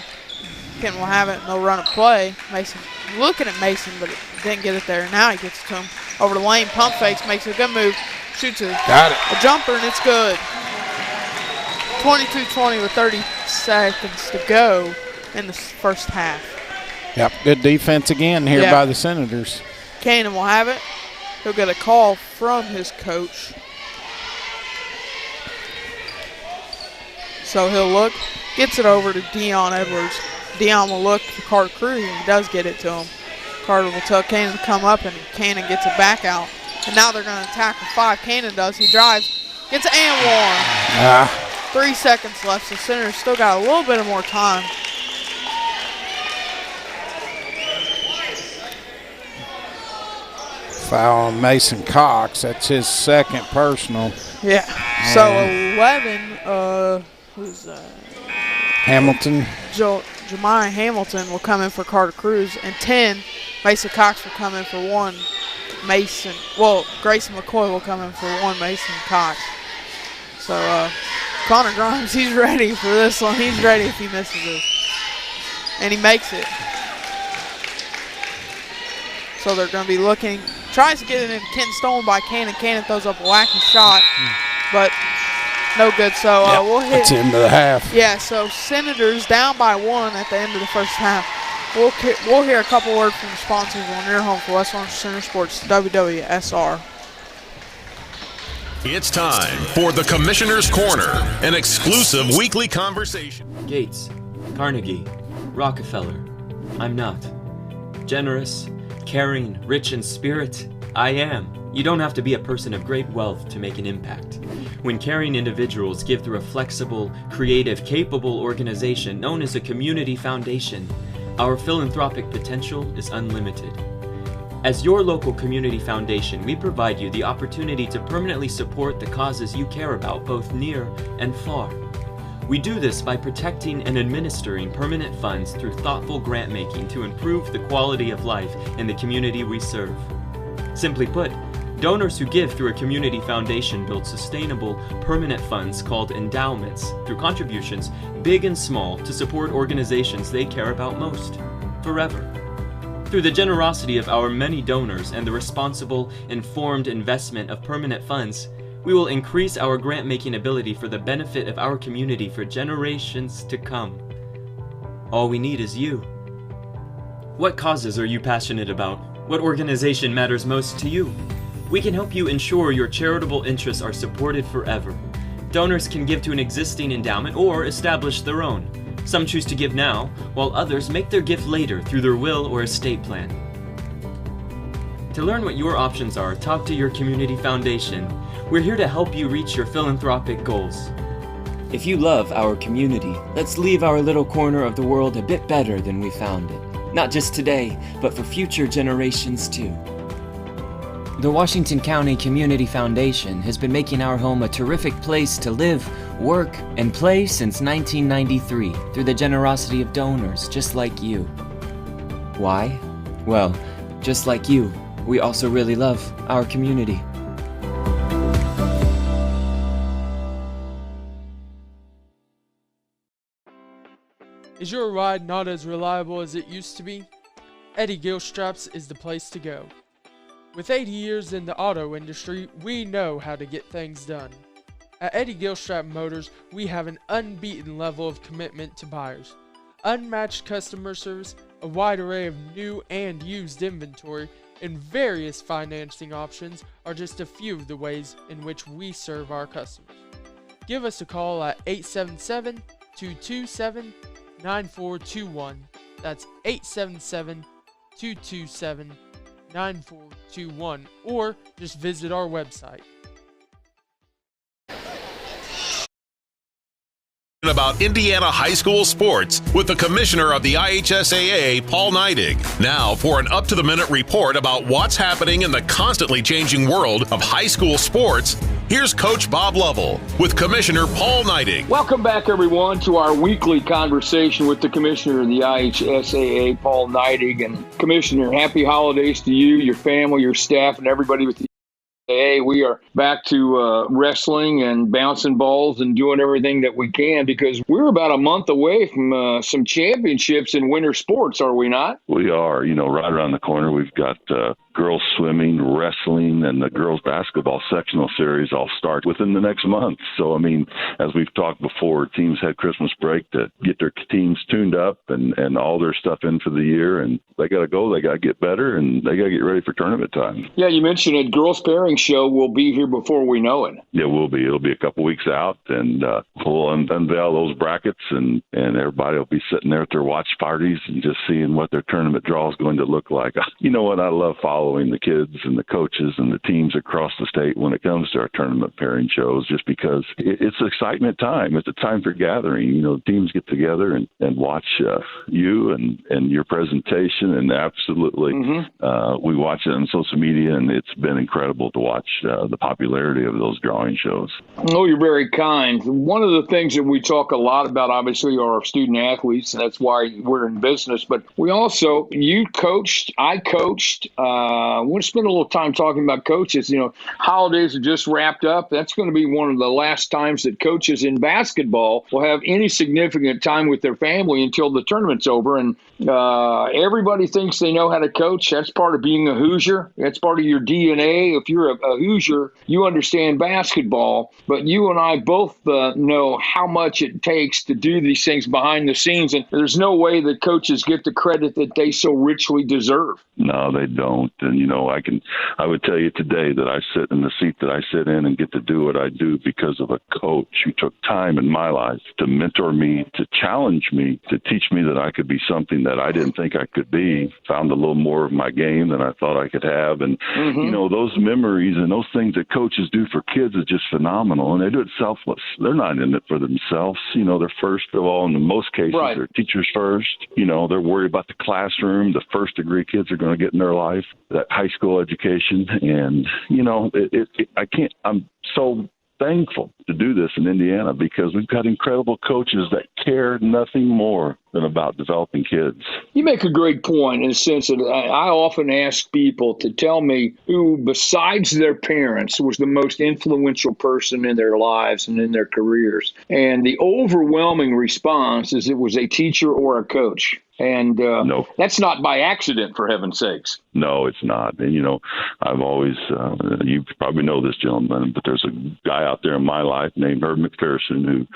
Kenton will have it and they'll run a play. Mason looking at Mason but didn't get it there. Now he gets it to him. Over the lane, pump fakes, makes a good move. Shoots a jumper and it's good. 22-20 with 30 seconds to go in the first half. Yep, good defense again here by the Senators. Cannon will have it. He'll get a call from his coach. So he'll look, gets it over to Dion Edwards. Dion will look to Carter Cruz, and he does get it to him. Carter will tell Cannon to come up, and Cannon gets it back out. And now they're going to attack with 5. Cannon does. He drives, gets it and one. 3 seconds left, so Senators still got a little bit of more time. Foul on Mason Cox. That's his second personal. Yeah. So 11, who's that? Hamilton. Jemiah Hamilton will come in for Carter Cruz, and 10, Mason Cox will come in for 1. Grayson McCoy will come in for 1 Mason Cox. So Connor Grimes, he's ready for this one. He's ready if he misses it. And he makes it. So they're going to be looking. Tries to get it in. Kenton stolen by Cannon. Cannon throws up a wacky shot, but no good. So we'll hit. That's the end of the half. Yeah, so Senators down by 1 at the end of the first half. We'll hear a couple words from the sponsors on your home for West Orange Center Sports, WWSR. It's time for the Commissioner's Corner, an exclusive weekly conversation. Gates, Carnegie, Rockefeller. I'm not. Generous, caring, rich in spirit, I am. You don't have to be a person of great wealth to make an impact. When caring individuals give through a flexible, creative, capable organization known as a community foundation, our philanthropic potential is unlimited. As your local community foundation, we provide you the opportunity to permanently support the causes you care about, both near and far. We do this by protecting and administering permanent funds through thoughtful grant making to improve the quality of life in the community we serve. Simply put, donors who give through a community foundation build sustainable, permanent funds called endowments through contributions, big and small, to support organizations they care about most, forever. Through the generosity of our many donors and the responsible, informed investment of permanent funds, we will increase our grant-making ability for the benefit of our community for generations to come. All we need is you. What causes are you passionate about? What organization matters most to you? We can help you ensure your charitable interests are supported forever. Donors can give to an existing endowment or establish their own. Some choose to give now, while others make their gift later through their will or estate plan. To learn what your options are, talk to your community foundation. We're here to help you reach your philanthropic goals. If you love our community, let's leave our little corner of the world a bit better than we found it. Not just today, but for future generations too. The Washington County Community Foundation has been making our home a terrific place to live, work, and play since 1993 through the generosity of donors just like you. Why? Well, just like you, we also really love our community. Is your ride not as reliable as it used to be? Eddie Gilstraps is the place to go. With 80 years in the auto industry, we know how to get things done. At Eddie Gilstrap Motors, we have an unbeaten level of commitment to buyers. Unmatched customer service, a wide array of new and used inventory, and various financing options are just a few of the ways in which we serve our customers. Give us a call at 877-227-9421. That's 877-227-9421, or just visit our website. About Indiana high school sports with the commissioner of the IHSAA, Paul Neidig. Now for an up-to-the-minute report about what's happening in the constantly changing world of high school sports, here's Coach Bob Lovell with Commissioner Paul Neidig. Welcome back, everyone, to our weekly conversation with the commissioner of the IHSAA, Paul Neidig. And Commissioner, happy holidays to you, your family, your staff, and everybody with the Hey, we are back to wrestling and bouncing balls and doing everything that we can because we're about a month away from some championships in winter sports, are we not? We are. Right around the corner, we've got girls swimming, wrestling, and the girls basketball sectional series all start within the next month. So, as we've talked before, teams had Christmas break to get their teams tuned up and all their stuff in for the year, and they got to go, they got to get better, and they got to get ready for tournament time. Yeah, you mentioned it. Girls pairing show will be here before we know it. Yeah, we'll be. It'll be a couple weeks out, and we'll unveil those brackets, and everybody will be sitting there at their watch parties and just seeing what their tournament draw is going to look like. You know what? I love following the kids and the coaches and the teams across the state when it comes to our tournament pairing shows, just because it's an excitement time. It's a time for gathering. Teams get together and watch you and your presentation, and absolutely we watch it on social media, and it's been incredible to watch the popularity of those drawing shows. Oh, you're very kind. One of the things that we talk a lot about, obviously, are our student athletes, and that's why we're in business. But we also, you coached, I coached. I want to spend a little time talking about coaches. Holidays are just wrapped up. That's going to be one of the last times that coaches in basketball will have any significant time with their family until the tournament's over. And everybody thinks they know how to coach. That's part of being a Hoosier. That's part of your DNA. If you're a Hoosier, you understand basketball. But you and I both know how much it takes to do these things behind the scenes. And there's no way that coaches get the credit that they so richly deserve. No, they don't. And, I would tell you today that I sit in the seat that I sit in and get to do what I do because of a coach who took time in my life to mentor me, to challenge me, to teach me that I could be something that I didn't think I could be, found a little more of my game than I thought I could have. And, those memories and those things that coaches do for kids is just phenomenal. And they do it selfless. They're not in it for themselves. They're first of all, in most cases, they're teachers first. They're worried about the classroom, the first degree kids are going to get in their life, that high school education. And, I'm so thankful to do this in Indiana because we've got incredible coaches that care nothing more than about developing kids. You make a great point in the sense that I often ask people to tell me who, besides their parents, was the most influential person in their lives and in their careers. And the overwhelming response is it was a teacher or a coach. And that's not by accident, for heaven's sakes. No, it's not. And, I've always, you probably know this gentleman, but there's a guy out there in my life named Herb McPherson who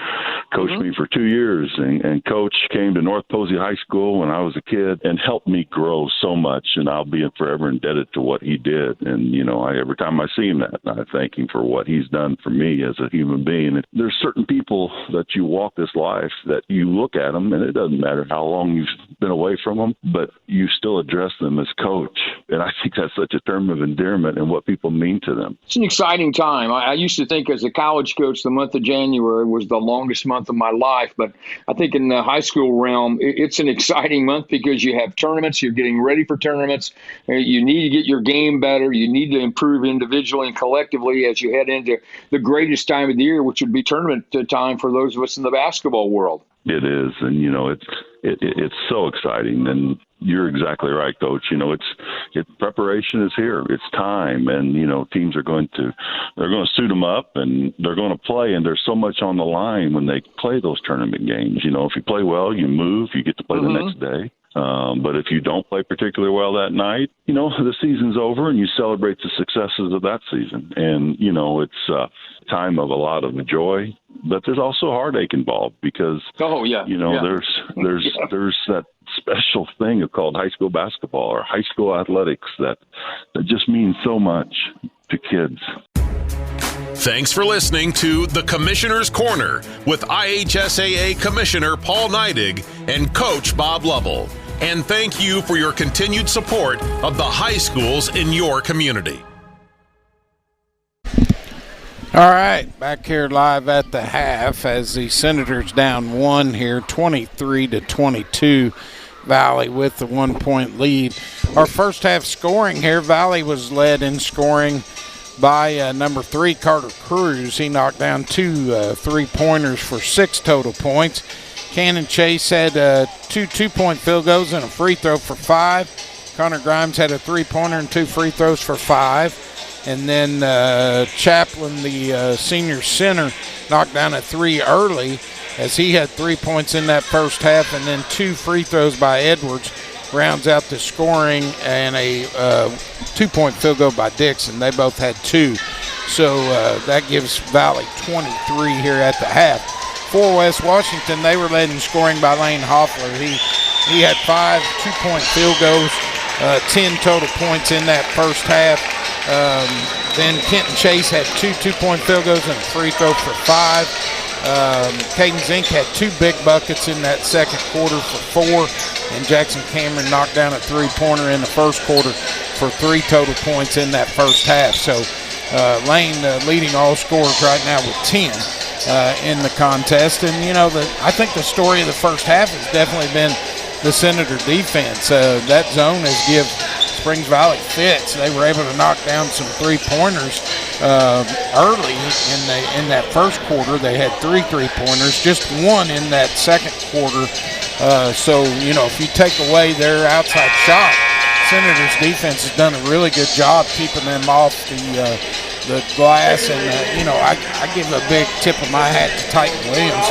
coached me for 2 years. And Coach came to North Posey High School when I was a kid and helped me grow so much. And I'll be forever indebted to what he did. And, every time I see him, I thank him for what he's done for me as a human being. And there's certain people that you walk this life that you look at them, and it doesn't matter how long you've been away from them, but you still address them as coach. And I think that's such a term of endearment and what people mean to them. It's an exciting time. I used to think as a college coach, the month of January was the longest month of my life. But I think in the high school realm, it's an exciting month because you have tournaments. You're getting ready for tournaments. You need to get your game better. You need to improve individually and collectively as you head into the greatest time of the year, which would be tournament time for those of us in the basketball world. It is. And, it's so exciting. And you're exactly right, Coach. Preparation is here. It's time. And, teams they're going to suit them up and they're going to play. And there's so much on the line when they play those tournament games. If you play well, you move, you get to play the next day. But if you don't play particularly well that night, the season's over and you celebrate the successes of that season. And, it's a time of a lot of joy, but there's also heartache involved because, there's that special thing called high school basketball or high school athletics that just means so much to kids. Thanks for listening to The Commissioner's Corner with IHSAA Commissioner Paul Neidig and Coach Bob Lovell. And thank you for your continued support of the high schools in your community. All right, back here live at the half as the Senators down 1 here, 23-22. Valley with the 1-point lead. Our first half scoring here, Valley was led in scoring by number 3, Carter Cruz. He knocked down 2 3-pointers for 6 total points. Cannon Chase had 2 2-point field goals and a free throw for 5. Connor Grimes had a 3-pointer and 2 free throws for 5. And then Chaplin, the senior center, knocked down a 3 early as he had 3 points in that first half, and then 2 free throws by Edwards rounds out the scoring, and a 2-point field goal by Dixon. They both had 2. So that gives Valley 23 here at the half. For West Washington, they were led in scoring by Lane Hoffler. He had 5 2-point field goals, 10 total points in that first half. Then Kenton Chase had 2 2-point field goals and a free throw for 5. Caden Zink had 2 big buckets in that second quarter for 4. And Jackson Cameron knocked down a 3-pointer in the first quarter for 3 total points in that first half. So Lane leading all scorers right now with 10 in the contest. And, I think the story of the first half has definitely been the Senator defense. That zone has given Springs Valley fits. They were able to knock down some 3-pointers early in that first quarter. They had 3 3-pointers, just 1 in that second quarter. So, if you take away their outside shot, Senators defense has done a really good job keeping them off the glass. And, I give a big tip of my hat to Titan Williams.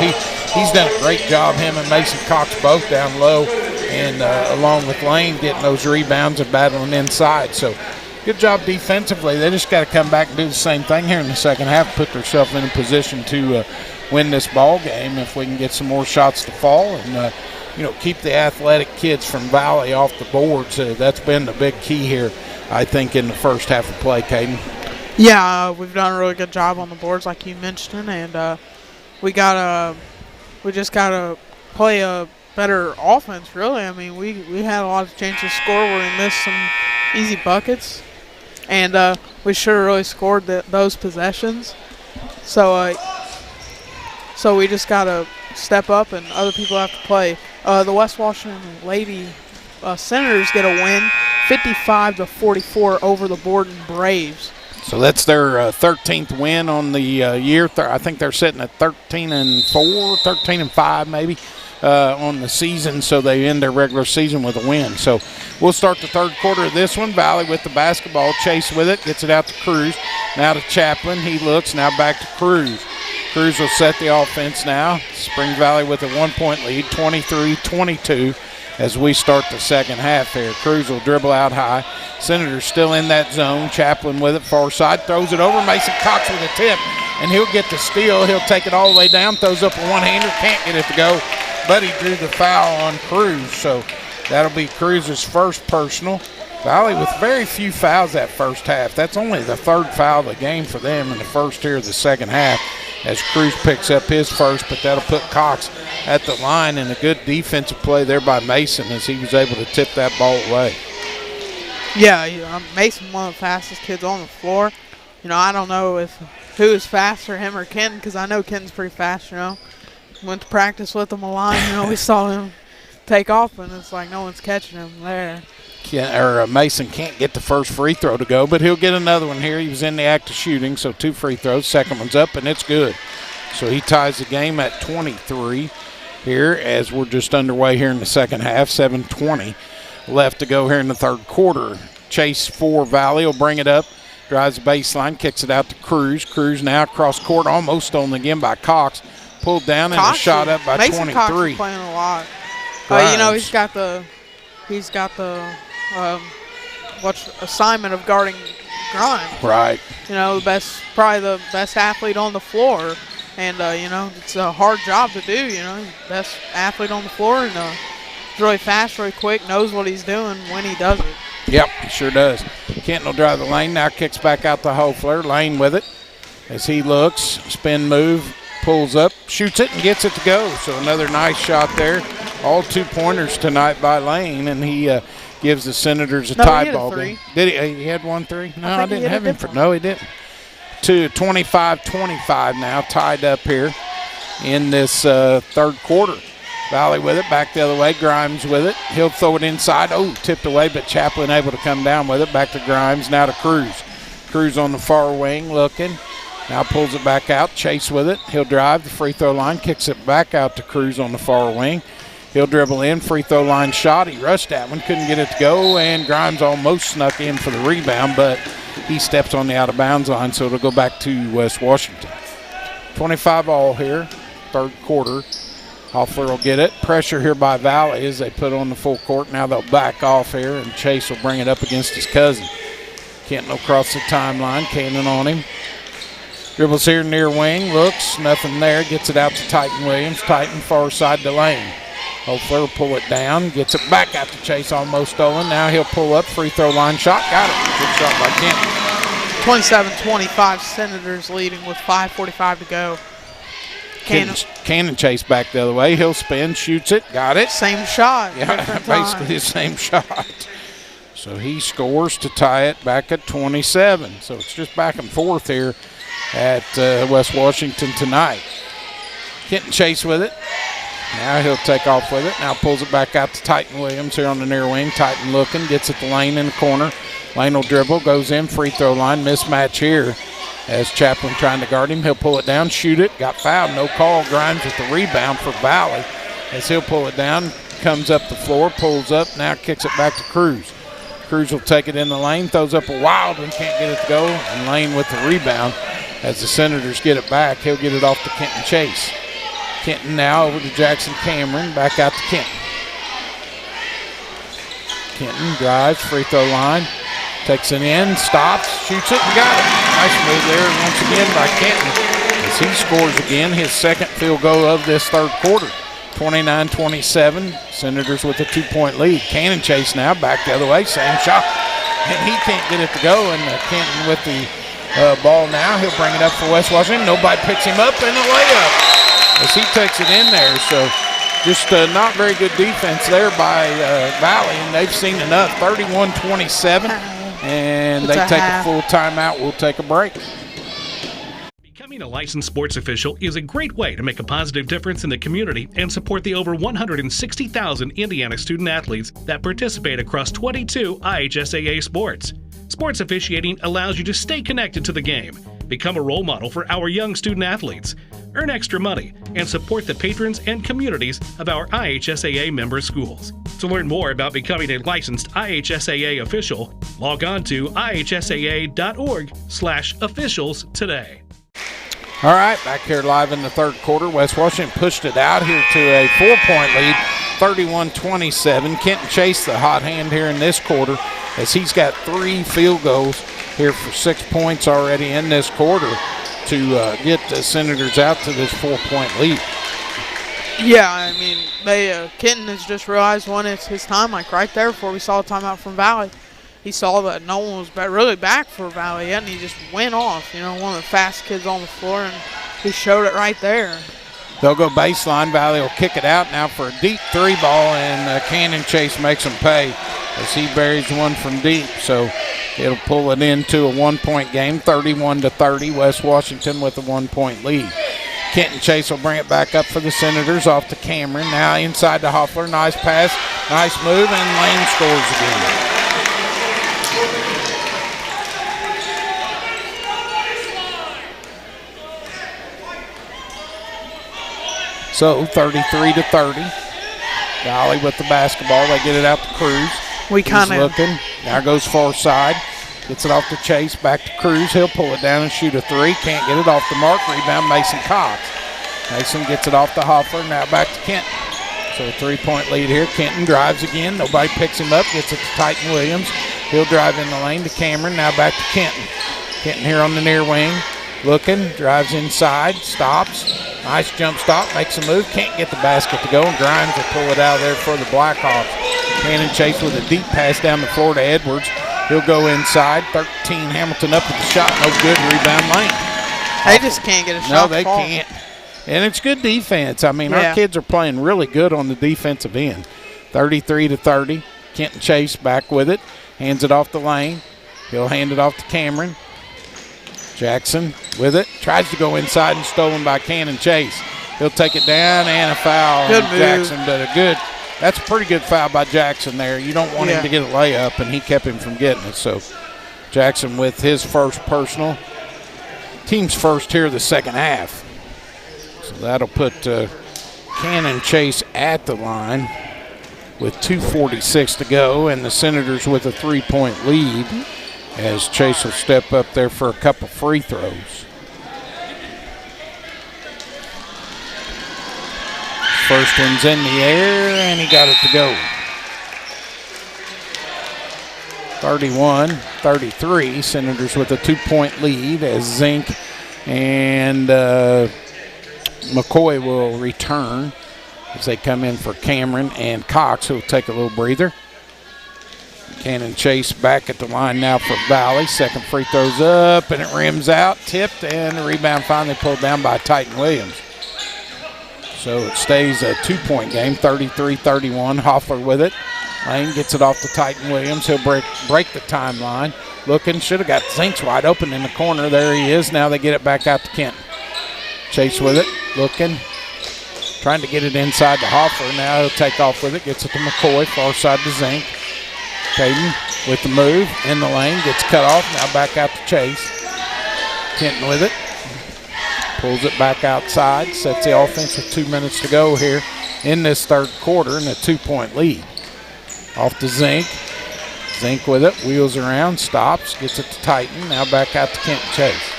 He's done a great job, him and Mason Cox both down low, and along with Lane getting those rebounds and battling inside. So good job defensively. They just got to come back and do the same thing here in the second half, put themselves in a position to win this ball game if we can get some more shots to fall and, keep the athletic kids from Valley off the boards. That's been the big key here, I think, in the first half of play, Caden. Yeah, we've done a really good job on the boards like you mentioned, and we just got to play a better offense, really. I mean, we had a lot of chances to score where we missed some easy buckets, and we should have really scored those possessions. So we just got to step up, and other people have to play. The West Washington Lady Senators get a win, 55-44 over the Borden Braves. So that's their 13th win on the year. I think they're sitting at 13-4, 13-5 maybe on the season. So they end their regular season with a win. So we'll start the third quarter of this one. Valley with the basketball, Chase with it, gets it out to Cruz. Now to Chaplin. He looks, now back to Cruz. Cruz will set the offense now. Spring Valley with a 1-point lead, 23-22. As we start the second half here. Cruz will dribble out high. Senators still in that zone. Chaplin with it, far side, throws it over. Mason Cox with a tip, and he'll get the steal. He'll take it all the way down, throws up a one-hander, can't get it to go, but he drew the foul on Cruz. So that'll be Cruz's first personal. Valley with very few fouls that first half. That's only the 3rd foul of the game for them in the first here of the second half as Cruz picks up his first, but that'll put Cox at the line, and a good defensive play there by Mason as he was able to tip that ball away. Yeah, Mason, one of the fastest kids on the floor. I don't know who is faster, him or Ken, because I know Ken's pretty fast, Went to practice with him a lot, we saw him take off, and it's like no one's catching him there. Mason can't get the first free throw to go, but he'll get another one here. He was in the act of shooting, so 2 free throws. Second one's up, and it's good. So he ties the game at 23 here as we're just underway here in the second half. 7:20 left to go here in the third quarter. Chase for Valley will bring it up. Drives the baseline, kicks it out to Cruz. Cruz now across court, almost stolen again by Cox. Pulled down and a shot up by Mason 23. Cox is playing a lot. He's got the assignment of guarding Grimes. Right. Probably the best athlete on the floor, and it's a hard job to do. Best athlete on the floor, and he's really fast, really quick, knows what he's doing when he does it. Yep, he sure does. Kenton will drive the lane, now kicks back out to Hofler. Lane with it as he looks, spin move, pulls up, shoots it, and gets it to go. So another nice shot there. All 2-pointers tonight by Lane, and he gives the Senators a tie ball game. Did he? He had 1 3? No, I didn't have him for. No, he didn't. 25-25 now, tied up here in this third quarter. Valley with it, back the other way. Grimes with it. He'll throw it inside. Oh, tipped away, but Chaplin able to come down with it. Back to Grimes, now to Cruz. Cruz on the far wing looking. Now pulls it back out. Chase with it. He'll drive the free throw line, kicks it back out to Cruz on the far wing. He'll dribble in, free throw line shot. He rushed that one, couldn't get it to go, and Grimes almost snuck in for the rebound, but he steps on the out-of-bounds line, so it'll go back to West Washington. 25 all here, third quarter. Hoffler will get it. Pressure here by Valley as they put on the full court. Now they'll back off here, and Chase will bring it up against his cousin. Kenton will cross the timeline, Cannon on him. Dribbles here near wing, looks, nothing there, gets it out to Titan Williams. Titan far side to Lane. Hoffler will pull it down, gets it back out to Chase, almost stolen. Now he'll pull up, free throw line shot, got it. Good shot by Kenton. 27-25, Senators leading with 5:45 to go. Cannon Chase back the other way. He'll spin, shoots it, got it. Same shot. Yeah, basically the same shot. So he scores to tie it back at 27. So it's just back and forth here at West Washington tonight. Kenton Chase with it. Now he'll take off with it. Now pulls it back out to Titan Williams here on the near wing. Titan looking, gets it to Lane in the corner. Lane will dribble, goes in, free throw line. Mismatch here as Chaplin trying to guard him. He'll pull it down, shoot it, got fouled, no call. Grimes with the rebound for Valley as he'll pull it down, comes up the floor, pulls up, now kicks it back to Cruz. Cruz will take it in the lane, throws up a wild one, can't get it to go, and Lane with the rebound. As the Senators get it back, he'll get it off to Kenton Chase. Kenton now over to Jackson Cameron, back out to Kenton. Kenton drives, free throw line, takes it in, stops, shoots it, and got it. Nice move there once again by Kenton as he scores again, his second field goal of this third quarter. 29-27, Senators with a 2-point lead. Cannon Chase now back the other way, same shot, and he can't get it to go, and Kenton with the ball now. He'll bring it up for West Washington. Nobody picks him up, and a layup as he takes it in there. So just not very good defense there by Valley, and they've seen enough. 31-27, and they take a full timeout. We'll take a break. Becoming a licensed sports official is a great way to make a positive difference in the community and support the over 160,000 Indiana student athletes that participate across 22 IHSAA sports. Sports officiating allows you to stay connected to the game, become a role model for our young student athletes, earn extra money, and support the patrons and communities of our IHSAA member schools. To learn more about becoming a licensed IHSAA official, log on to ihsaa.org/officials today. All right, back here live in the third quarter. West Washington pushed it out here to a 4-point lead, 31-27. Kenton Chase, the hot hand here in this quarter, as he's got 3 field goals here for 6 points already in this quarter to get the Senators out to this 4-point lead. Yeah, I mean, Kenton has just realized when it's his time, like right there before we saw a timeout from Valley. He saw that no one was really back for Valley yet, and he just went off. You know, one of the fast kids on the floor, and he showed it right there. They'll go baseline. Valley will kick it out now for a deep 3 ball, and Cannon Chase makes them pay as he buries one from deep. So it'll pull it into a 1-point game, 31-30. West Washington with a 1-point lead. Kenton Chase will bring it back up for the Senators off to Cameron. Now inside to Hoffler. Nice pass, nice move, and Lane scores again. So 33-30. Valley with the basketball. They get it out to Cruz. He's looking. Now goes far side. Gets it off to Chase. Back to Cruz. He'll pull it down and shoot a three. Can't get it off the mark. Rebound Mason Cox. Mason gets it off to Hoffler. Now back to Kenton. So a 3-point lead here. Kenton drives again. Nobody picks him up. Gets it to Titan Williams. He'll drive in the lane to Cameron. Now back to Kenton. Kenton here on the near wing. Looking. Drives inside. Stops. Nice jump stop. Makes a move. Can't get the basket to go. And Grimes will pull it out of there for the Blackhawks. Cannon Chase with a deep pass down the floor to Edwards. He'll go inside. 13. Hamilton up with the shot. No good. Rebound Lane. They just can't get a shot. No, they can't. And it's good defense. I mean, our kids are playing really good on the defensive end. 33-30. Kenton Chase back with it. Hands it off the lane. He'll hand it off to Cameron. Jackson with it. Tries to go inside and stolen by Cannon Chase. He'll take it down and a foul on Jackson, but that's a pretty good foul by Jackson there. You don't want him to get a layup, and he kept him from getting it. So Jackson with his first personal. Team's first here the second half. So that'll put Cannon Chase at the line with 2:46 to go, and the Senators with a 3-point lead as Chase will step up there for a couple free throws. First one's in the air, and he got it to go. 31-33, Senators with a 2-point lead as Zink and McCoy will return as they come in for Cameron and Cox, who will take a little breather. Cannon Chase back at the line now for Valley. Second free throw's up, and it rims out, tipped, and the rebound finally pulled down by Titan Williams. So it stays a 2-point game, 33-31. Hoffler with it. Lane gets it off to Titan Williams. He'll break the timeline. Looking, should have got Zinks wide open in the corner. There he is. Now they get it back out to Kenton. Chase with it, looking. Trying to get it inside to Hoffler. Now he'll take off with it. Gets it to McCoy, far side to Zink. Caden with the move in the lane, gets cut off. Now back out to Chase. Kenton with it. Pulls it back outside. Sets the offense with 2 minutes to go here in this third quarter and a 2-point lead. Off to Zink. Zink with it. Wheels around. Stops. Gets it to Titan. Now back out to Kenton Chase.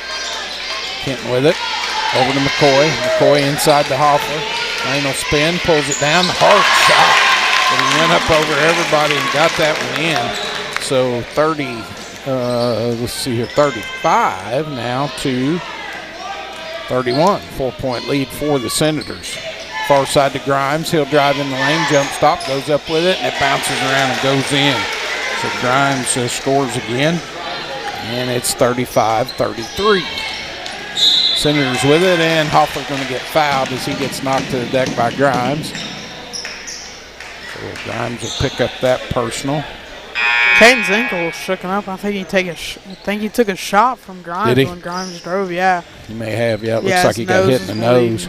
Kenton with it. Over to McCoy. McCoy inside the Hoffler. Lane will spin. Pulls it down. The hard shot. But he went up over everybody and got that one in. So 35 now to 31. 4-point lead for the Senators. Far side to Grimes. He'll drive in the lane. Jump stop. Goes up with it. And it bounces around and goes in. So Grimes scores again. And it's 35-33. Senators with it. And Hoffler's going to get fouled as he gets knocked to the deck by Grimes. Grimes will pick up that personal. Caden's ankle was shooken up. I think he took a shot from Grimes when Grimes drove. Yeah. He may have. Yeah, it looks like he got hit in the nose.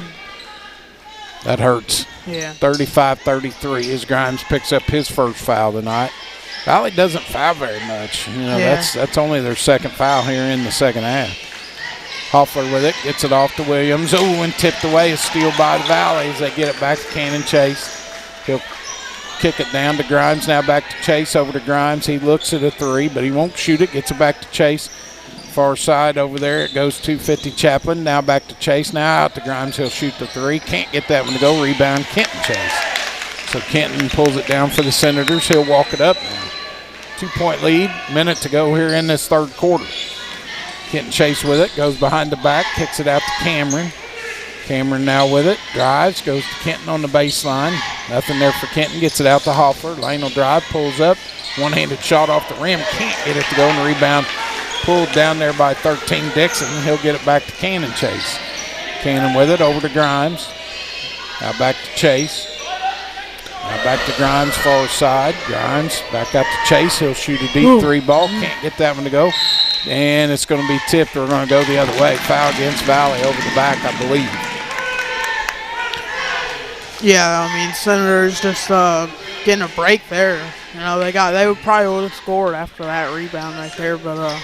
That hurts. Yeah. 35-33 as Grimes picks up his first foul tonight. Valley doesn't foul very much. You know, that's only their second foul here in the second half. Hoffler with it, gets it off to Williams. Oh, and tipped away. A steal by the Valley as they get it back to Cannon Chase. He'll kick it down to Grimes. Now back to Chase. Over to Grimes. He looks at a three, but he won't shoot it. Gets it back to Chase. Far side over there. It goes 250 Chaplin. Now back to Chase. Now out to Grimes. He'll shoot the three. Can't get that one to go. Rebound Kenton Chase. So Kenton pulls it down for the Senators. He'll walk it up now. 2-point lead. Minute to go here in this third quarter. Kenton Chase with it. Goes behind the back. Kicks it out to Cameron. Cameron now with it. Drives. Goes to Kenton on the baseline. Nothing there for Kenton. Gets it out to Hoffler. Lane will drive. Pulls up. One-handed shot off the rim. Can't get it to go in the rebound. Pulled down there by 13 Dixon. He'll get it back to Cannon Chase. Cannon with it over to Grimes. Now back to Chase. Now back to Grimes, far side. Grimes back out to Chase. He'll shoot a deep three ball. Can't get that one to go. And it's going to be tipped. We're going to go the other way. Foul against Valley over the back, I believe. Yeah, I mean, Senators just getting a break there. You know, they probably would have scored after that rebound right there, but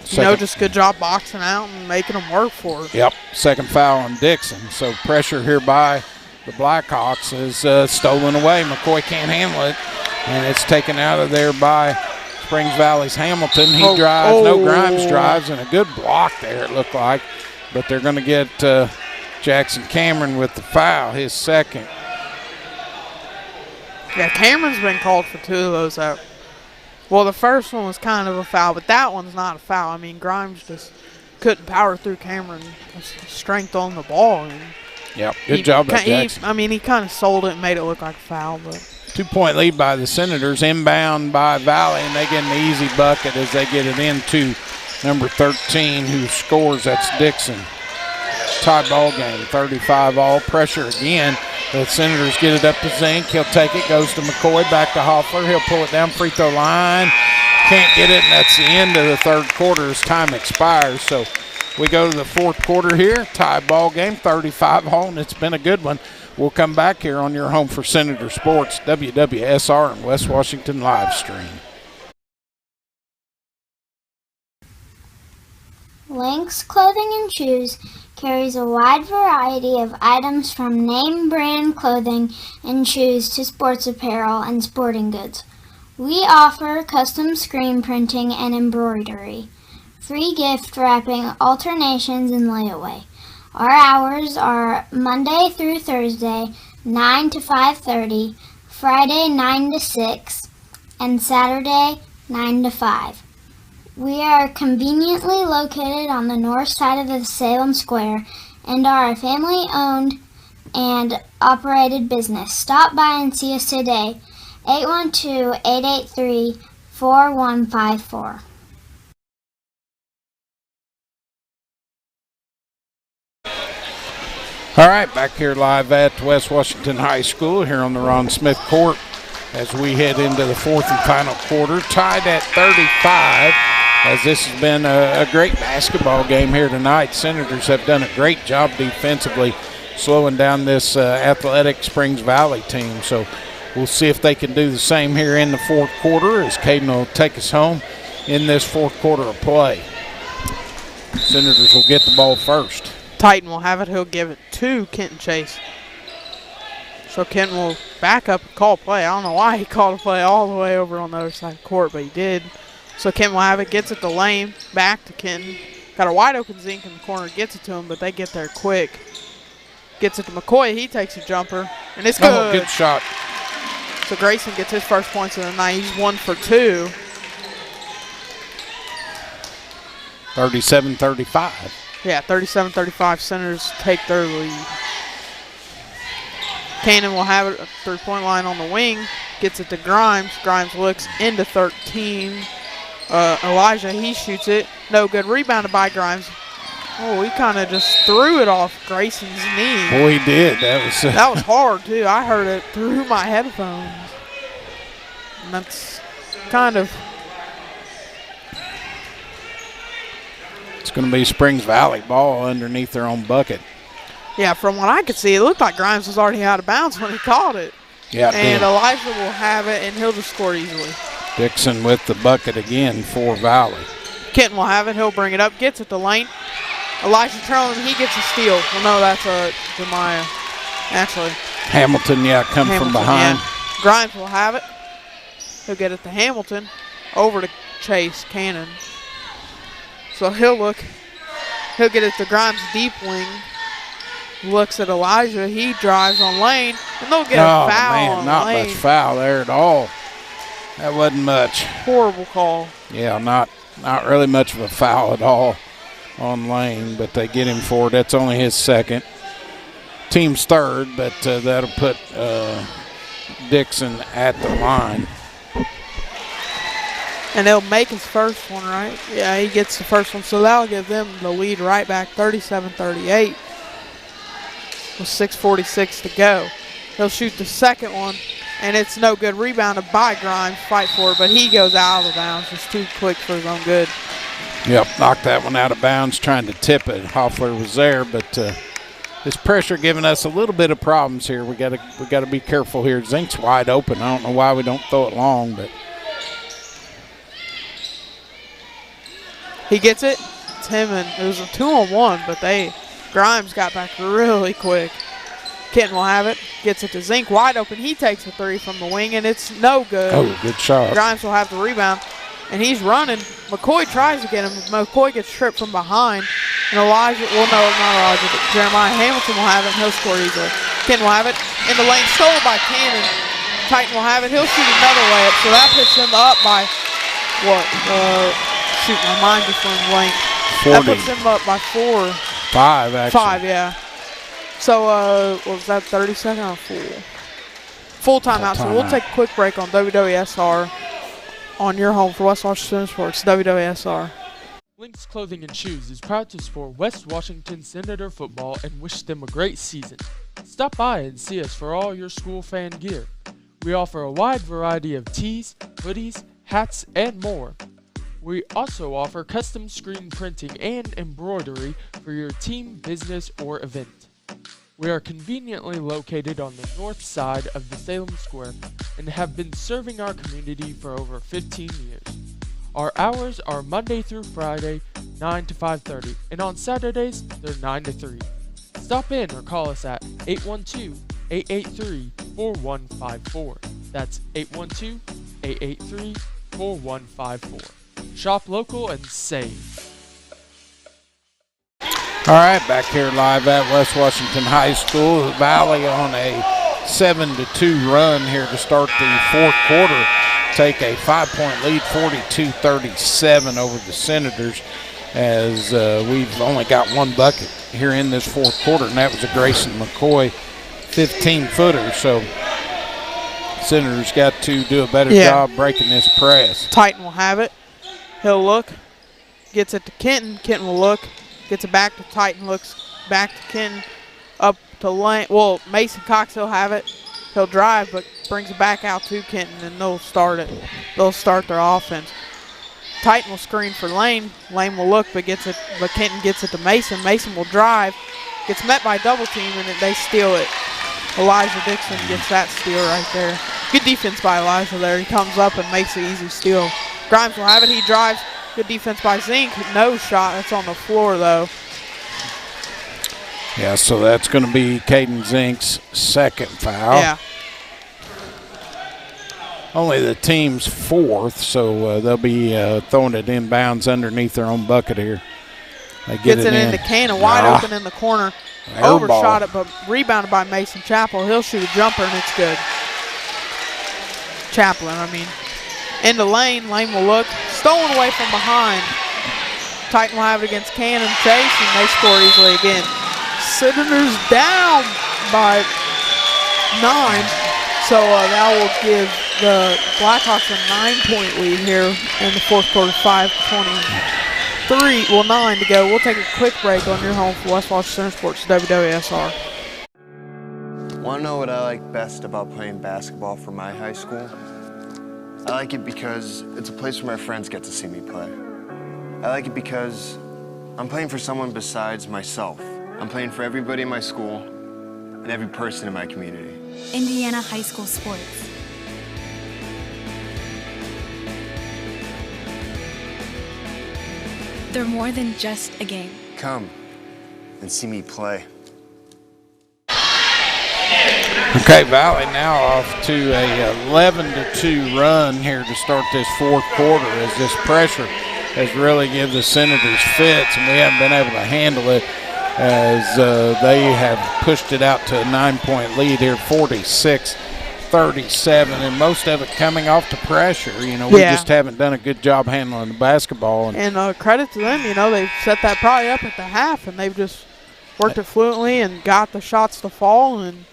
just good job boxing out and making them work for it. Yep, second foul on Dixon. So pressure here by the Blackhawks is stolen away. McCoy can't handle it, and it's taken out of there by Springs Valley's Hamilton. He drives, no Grimes drives, and a good block there it looked like. But they're going to get Jackson Cameron with the foul, his second. Yeah, Cameron's been called for 2 of those. Well, the first one was kind of a foul, but that one's not a foul. I mean, Grimes just couldn't power through Cameron's strength on the ball. And yep, good job by Jackson. He kind of sold it and made it look like a foul. But 2-point lead by the Senators, inbound by Valley, and they get an easy bucket as they get it into number 13 who scores. That's Dixon. Tie ball game, 35 all. Pressure again. The Senators get it up to Zink. He'll take it, goes to McCoy, back to Hoffler. He'll pull it down free throw line. Can't get it, and that's the end of the third quarter as time expires. So we go to the fourth quarter here. Tie ball game, 35 all, and it's been a good one. We'll come back here on your home for Senator Sports, WWSR and West Washington Livestream. Lynx Clothing and Shoes carries a wide variety of items from name brand clothing and shoes to sports apparel and sporting goods. We offer custom screen printing and embroidery, free gift wrapping, alternations, and layaway. Our hours are Monday through Thursday, 9 to 5:30, Friday 9 to 6, and Saturday 9 to 5. We are conveniently located on the north side of the Salem Square and are a family-owned and operated business. Stop by and see us today, 812-883-4154. All right, back here live at West Washington High School here on the Ron Smith Court as we head into the fourth and final quarter, tied at 35. As this has been a great basketball game here tonight. Senators have done a great job defensively slowing down this athletic Springs Valley team. So we'll see if they can do the same here in the fourth quarter as Caden will take us home in this fourth quarter of play. Senators will get the ball first. Titan will have it. He'll give it to Kenton Chase. So Kenton will back up and call play. I don't know why he called a play all the way over on the other side of the court, but he did. So Kenton will have it, gets it to Lane, back to Kenton. Got a wide open Zink in the corner, gets it to him, but they get there quick. Gets it to McCoy, he takes a jumper, and it's good. Oh, good shot. So Grayson gets his first points of the night. He's 1 for 2. 37-35. Yeah, 37-35. Senators take their lead. Cannon will have it at the three-point line on the wing. Gets it to Grimes. Grimes looks into 13. Elijah, he shoots it. No good. Rebounded by Grimes. Oh, he kind of just threw it off Grayson's knee. Boy, he did. That was hard, too. I heard it through my headphones. And that's kind of... It's going to be Springs Valley ball underneath their own bucket. Yeah, from what I could see, it looked like Grimes was already out of bounds when he caught it. Yeah, and Elijah will have it, and he'll just score easily. Dixon with the bucket again for Valley. Kenton will have it. He'll bring it up, gets it to Lane. Elijah trailing, he gets a steal. Well, no, that's Jemiah. Actually. Hamilton, come from behind. Yeah. Grimes will have it. He'll get it to Hamilton. Over to Chase Cannon. So he'll get it to Grimes deep wing. Looks at Elijah. He drives on Lane, and they'll get a foul on not Lane. much foul there at all. That wasn't much. Horrible call. Yeah, not really much of a foul at all on Lane, but they get him for it. That's only his second. Team's third, but that'll put Dixon at the line. And they'll make his first one, right? Yeah, he gets the first one, so that'll give them the lead right back, 37-38. With 6:46 to go. He'll shoot the second one, and it's no good. Rebounded by Grimes, fight for it, but he goes out of bounds. Just too quick for his own good. Yep, knocked that one out of bounds, trying to tip it. Hoffler was there, but this pressure giving us a little bit of problems here. We gotta be careful here. Zink's wide open. I don't know why we don't throw it long, but he gets it. It's him, and it was a 2-on-1, but Grimes got back really quick. Kenton will have it, gets it to Zink, wide open. He takes a three from the wing, and it's no good. Oh, good shot. Grimes will have the rebound, and he's running. McCoy tries to get him. McCoy gets tripped from behind, and not Elijah, but Jeremiah Hamilton will have it, and he'll score easily. Kenton will have it in the lane, stolen by Cannon. Titan will have it. He'll shoot another layup, so that puts him up by what? Shoot, my mind just went blank. 40. That puts him up by 4. 5, actually. 5, yeah. So, what was that, 30 seconds or 4? Full timeout. So we'll take a quick break on WWSR on your home for West Washington Sports, WWSR. Lynx Clothing and Shoes is proud to support West Washington Senator football and wish them a great season. Stop by and see us for all your school fan gear. We offer a wide variety of tees, hoodies, hats, and more. We also offer custom screen printing and embroidery for your team, business, or event. We are conveniently located on the north side of the Salem Square and have been serving our community for over 15 years. Our hours are Monday through Friday, 9 to 5:30, and on Saturdays, they're 9 to 3. Stop in or call us at 812-883-4154. That's 812-883-4154. Shop local and save. All right, back here live at West Washington High School. The Valley on a 7-2 run here to start the fourth quarter. Take a 5-point lead, 42-37 over the Senators, as we've only got one bucket here in this fourth quarter, and that was a Grayson McCoy 15-footer. So Senators got to do a better job breaking this press. Titan will have it. He'll look, gets it to Kenton. Kenton will look, gets it back to Titan, looks back to Kenton, up to Lane. Well, Mason Cox will have it. He'll drive, but brings it back out to Kenton, and they'll start it. They'll start their offense. Titan will screen for Lane. Lane will look, but Kenton gets it to Mason. Mason will drive, gets met by a double team, and they steal it. Elijah Dixon gets that steal right there. Good defense by Elijah there. He comes up and makes the easy steal. Grimes will have it. He drives. Good defense by Zink. No shot. That's on the floor, though. Yeah, so that's going to be Caden Zink's second foul. Yeah. Only the team's fourth, so they'll be throwing it inbounds underneath their own bucket here. They Gets it into Cannon, wide open in the corner. Overshot it, but rebounded by Mason Chappell. He'll shoot a jumper, and it's good. Chaplin, into Lane. Lane will look. Stolen away from behind. Titan will have it against Cannon Chase, and they score easily again. Senators down by 9. So that will give the Blackhawks a 9-point lead here in the fourth quarter, 9 to go. We'll take a quick break on your home for West Washington Sports, WWSR. Want to know what I like best about playing basketball for my high school? I like it because it's a place where my friends get to see me play. I like it because I'm playing for someone besides myself. I'm playing for everybody in my school and every person in my community. Indiana high school sports. They're more than just a game. Come and see me play. Okay, Valley now off to a 11-2 run here to start this fourth quarter, as this pressure has really given the Senators fits, and we haven't been able to handle it, as they have pushed it out to a 9-point lead here, 46-37, and most of it coming off the pressure. We just haven't done a good job handling the basketball. And credit to them, they've set that probably up at the half, and they've just worked it fluently and got the shots to fall and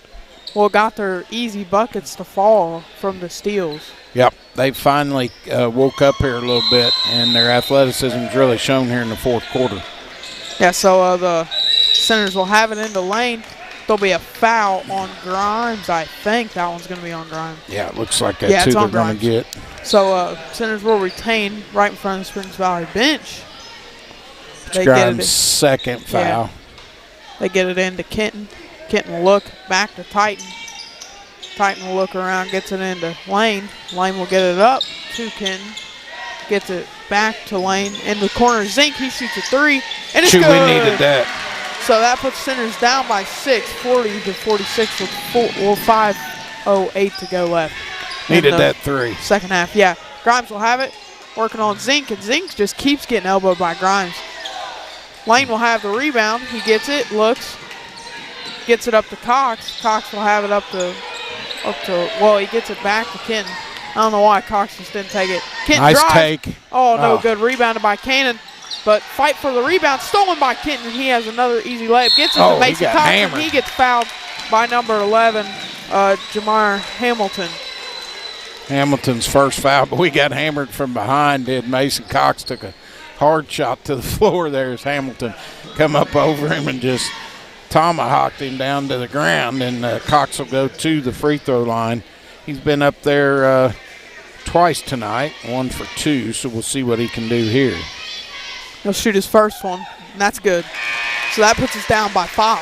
got their easy buckets to fall from the steals. Yep, they finally woke up here a little bit, and their athleticism is really shown here in the fourth quarter. Yeah, so the Senators will have it into Lane. there'll be a foul on Grimes. I think that one's going to be on Grimes. Yeah, it looks like that's who they're going to get. So Centers will retain right in front of the Springs Valley bench. It's Grimes' second foul. Yeah. They get it into Kenton. Kenton will look back to Titan. Titan will look around, gets it into Lane. Lane will get it up to Kenton. Gets it back to Lane. In the corner, Zink, he shoots a three. And it's good. We needed that. So that puts Centers down by 6, 40-46 with 5:08 to go left. Needed that three. Second half, yeah. Grimes will have it. Working on Zink, and Zink just keeps getting elbowed by Grimes. Lane will have the rebound. He gets it, looks, gets it up to Cox. Cox will have it up to, well, he gets it back to Kenton. I don't know why Cox just didn't take it. Kenton nice drives. take. Oh, no good. Rebounded by Cannon. But fight for the rebound. Stolen by Kenton, and he has another easy layup. Gets it to Mason Cox, and he gets fouled by number 11, Jamar Hamilton. Hamilton's first foul, but we got hammered from behind, did Mason Cox. Took a hard shot to the floor there as Hamilton come up over him and just tomahawked him down to the ground, and Cox will go to the free throw line. He's been up there twice tonight, 1 for 2, so we'll see what he can do here. He'll shoot his first one, and that's good. So that puts us down by 5.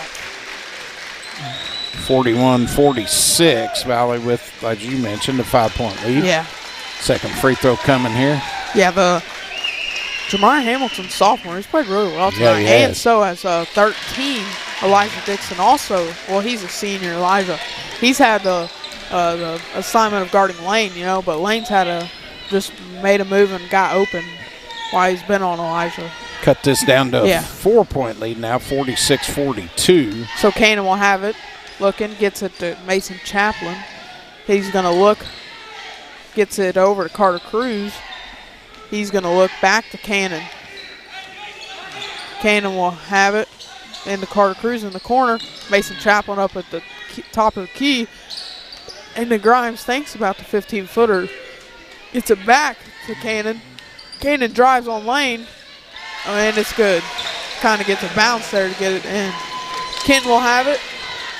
41-46, Valley with, as you mentioned, a 5-point lead. Yeah. Second free throw coming here. Yeah, the Jamar Hamilton, sophomore, he's played really well tonight. Yeah, and so has 13, Elijah Dixon also. Well, he's a senior, Elijah. He's had the assignment of guarding Lane, but Lane's just made a move and got open while he's been on Elijah. Cut this down to a 4-point lead now, 46-42. So Cannon will have it. Looking, gets it to Mason Chaplin. He's going to look, gets it over to Carter Cruz. He's going to look back to Cannon. Cannon will have it into Carter Cruz in the corner. Mason Chaplin up at the top of the key. And then Grimes thinks about the 15-footer. Gets it back to Cannon. Cannon drives on Lane. And it's good. Kind of gets a bounce there to get it in. Kenton will have it.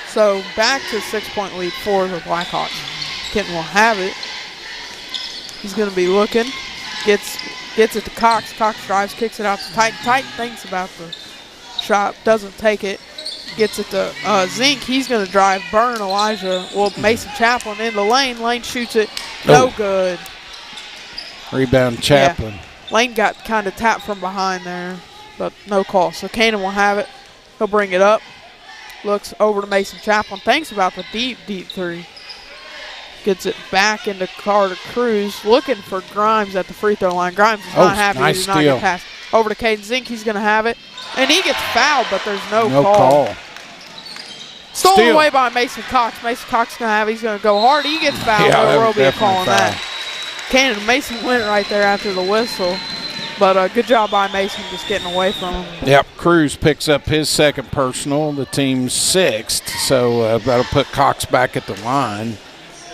So back to 6-point lead for the Blackhawks. Kenton will have it. He's going to be looking. Gets it to Cox. Cox drives, kicks it out to Titan. Titan thinks about the shot, doesn't take it. Gets it to Zink. He's going to drive, burn Elijah. Well, Mason Chaplin in the lane. Lane shoots it. No good. Rebound Chaplin. Yeah. Lane got kind of tapped from behind there, but no call. So Cannon will have it. He'll bring it up. Looks over to Mason Chaplin. Thinks about the deep three. Gets it back into Carter Cruz. Looking for Grimes at the free throw line. Grimes is not happy. Nice he did not get past. Over to Caden Zink. He's going to have it. And he gets fouled, but there's no call. Stolen away by Mason Cox. Mason Cox is going to have it. He's going to go hard. He gets fouled. There will be a call on that. Cannon Mason went right there after the whistle. But good job by Mason just getting away from him. Yep, Cruz picks up his second personal, the team's 6th. So that'll put Cox back at the line.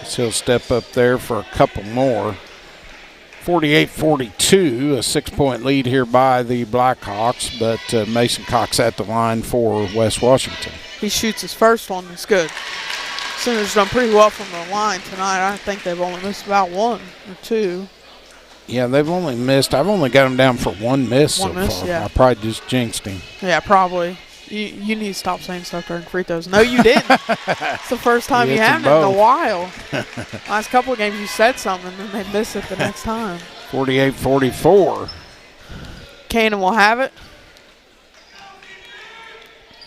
So he'll step up there for a couple more. 48-42, a 6-point lead here by the Blackhawks, but Mason Cox at the line for West Washington. He shoots his first one. It's good. Center's done pretty well from the line tonight. I think they've only missed about 1 or 2. Yeah, they've only missed. I've only got them down for 1 miss so far. Yeah. I probably just jinxed him. Yeah, probably. You need to stop saying stuff during free throws. No, you didn't. It's the first time you haven't in a while. Last couple of games you said something and then they miss it the next time. 48-44. Cannon will have it.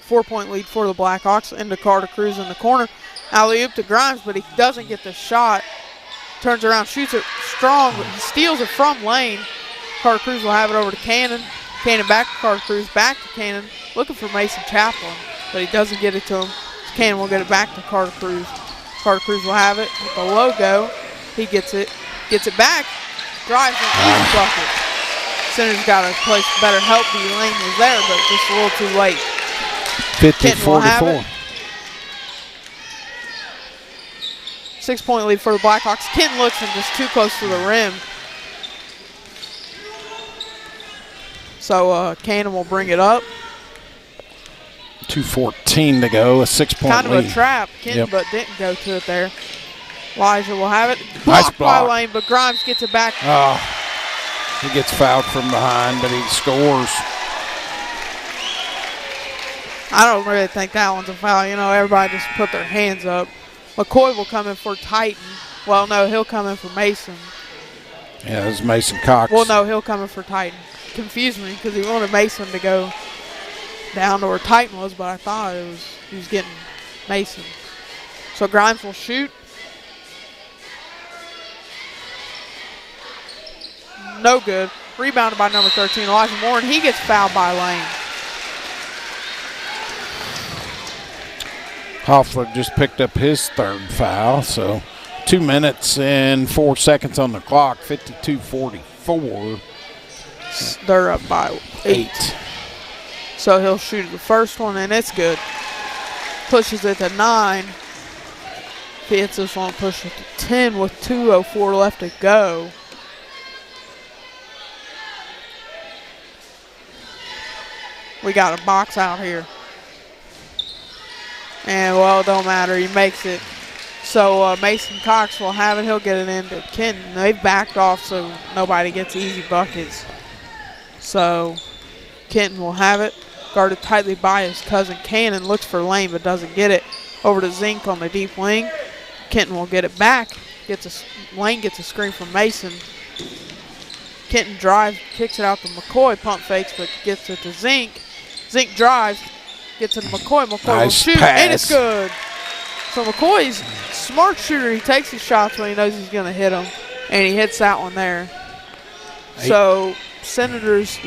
4-point lead for the Blackhawks into Carter Cruz in the corner. Alley-oop to Grimes, but he doesn't get the shot. Turns around, shoots it strong, but he steals it from Lane. Carter Cruz will have it over to Cannon. Cannon back to Carter Cruz, back to Cannon. Looking for Mason Chaplin, but he doesn't get it to him. Cannon will get it back to Carter Cruz. Carter Cruz will have it with the logo. He gets it back, drives an easy bucket. Center's got to place better help. The Lane was there, but just a little too late. 50-44. 6-point lead for the Blackhawks. Kenton looks and just too close to the rim. So Cannon will bring it up. 2:14 to go, a 6-point Kind of lead. a trap. Kenton, Yep. but didn't go to it there. Elijah will have it. Nice Blocked block. by Lane, but Grimes gets it back. Oh, he gets fouled from behind, but he scores. I don't really think that one's a foul. You know, everybody just put their hands up. McCoy will come in for Titan. Well, no, he'll come in for Mason. Yeah, it was Mason Cox. Well, no, he'll come in for Titan. Confused me because he wanted Mason to go down to where Titan was, but I thought he was getting Mason. So Grimes will shoot. No good. Rebounded by number 13, Elijah Moore, and he gets fouled by Lane. Hoffler just picked up his third foul, so 2 minutes and 4 seconds on the clock, 52-44. They're up by 8. So he'll shoot the first one, and it's good. Pushes it to 9. If he hits this one, push it to 10 with 2:04 left to go. We got a box out here. And, well, it don't matter. He makes it. So Mason Cox will have it. He'll get it into Kenton. They've backed off so nobody gets easy buckets. So Kenton will have it. Guarded tightly by his cousin Cannon. Looks for Lane but doesn't get it. Over to Zink on the deep wing. Kenton will get it back. Lane gets a screen from Mason. Kenton drives, kicks it out to McCoy. Pump fakes but gets it to Zink. Zink drives, gets it to McCoy. McCoy will shoot, and it's good. So McCoy's a smart shooter. He takes his shots when he knows he's going to hit them, and he hits that one there. 8. So Senators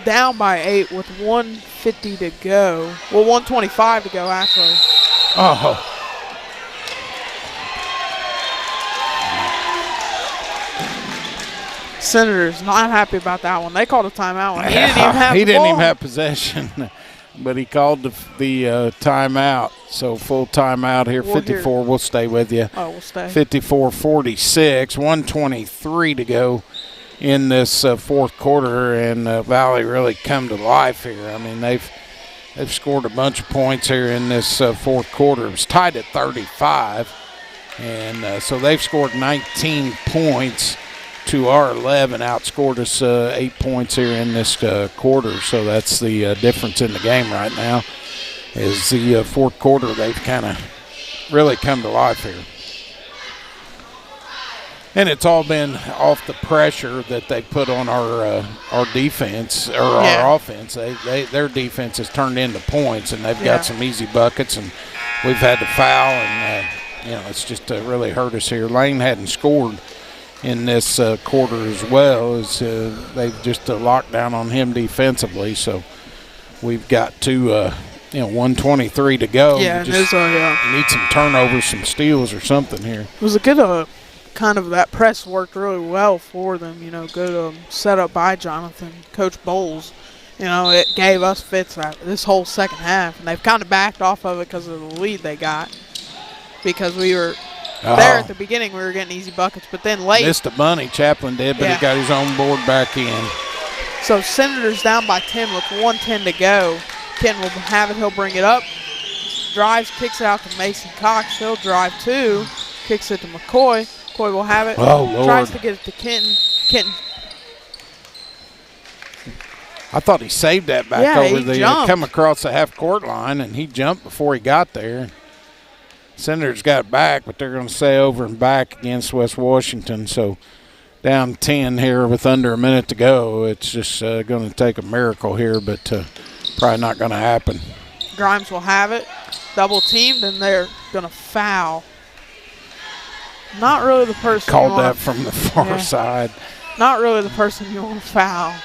down by 8 with 1:50 to go. Well, 1:25 to go, actually. Oh. Senators not happy about that one. They called a timeout when he didn't even have possession, but he called the timeout. So full timeout here. 54. We'll stay with you. Oh, we'll stay. 54-46. 1:23 to go in this fourth quarter, and Valley really come to life here. I mean, they've scored a bunch of points here in this fourth quarter. It was tied at 35, and so they've scored 19 points to our 11, outscored us 8 points here in this quarter. So that's the difference in the game right now, is the fourth quarter they've kind of really come to life here. And it's all been off the pressure that they put on our defense, or our offense. Their defense has turned into points, and they've got some easy buckets, and we've had to foul, and it's just really hurt us here. Lane hadn't scored in this quarter as well, as they've just locked down on him defensively. So we've got to 1:23 to go. Yeah, need some turnovers, some steals or something here. It was a good kind of, that press worked really well for them. Good setup by Jonathan, Coach Bowles. It gave us fits this whole second half, and they've kind of backed off of it because of the lead they got, because we were there at the beginning. We were getting easy buckets, but then late. Missed a bunny, Chaplin did, but he got his own board back in. So Senators down by 10 with 1:10 to go. Ken will have it. He'll bring it up. Drives, kicks it out to Mason Cox. He'll drive two. Kicks it to McCoy. McCoy will have it. Oh, Lord. Tries to get it to Kenton. I thought he saved that back over come across the half-court line, and he jumped before he got there. Senators got it back, but they're going to say over and back against West Washington. So down 10 here with under a minute to go. It's just going to take a miracle here, but probably not going to happen. Grimes will have it. Double teamed, and they're going to foul. Not really the person called that from the far side. Not really the person you want to foul.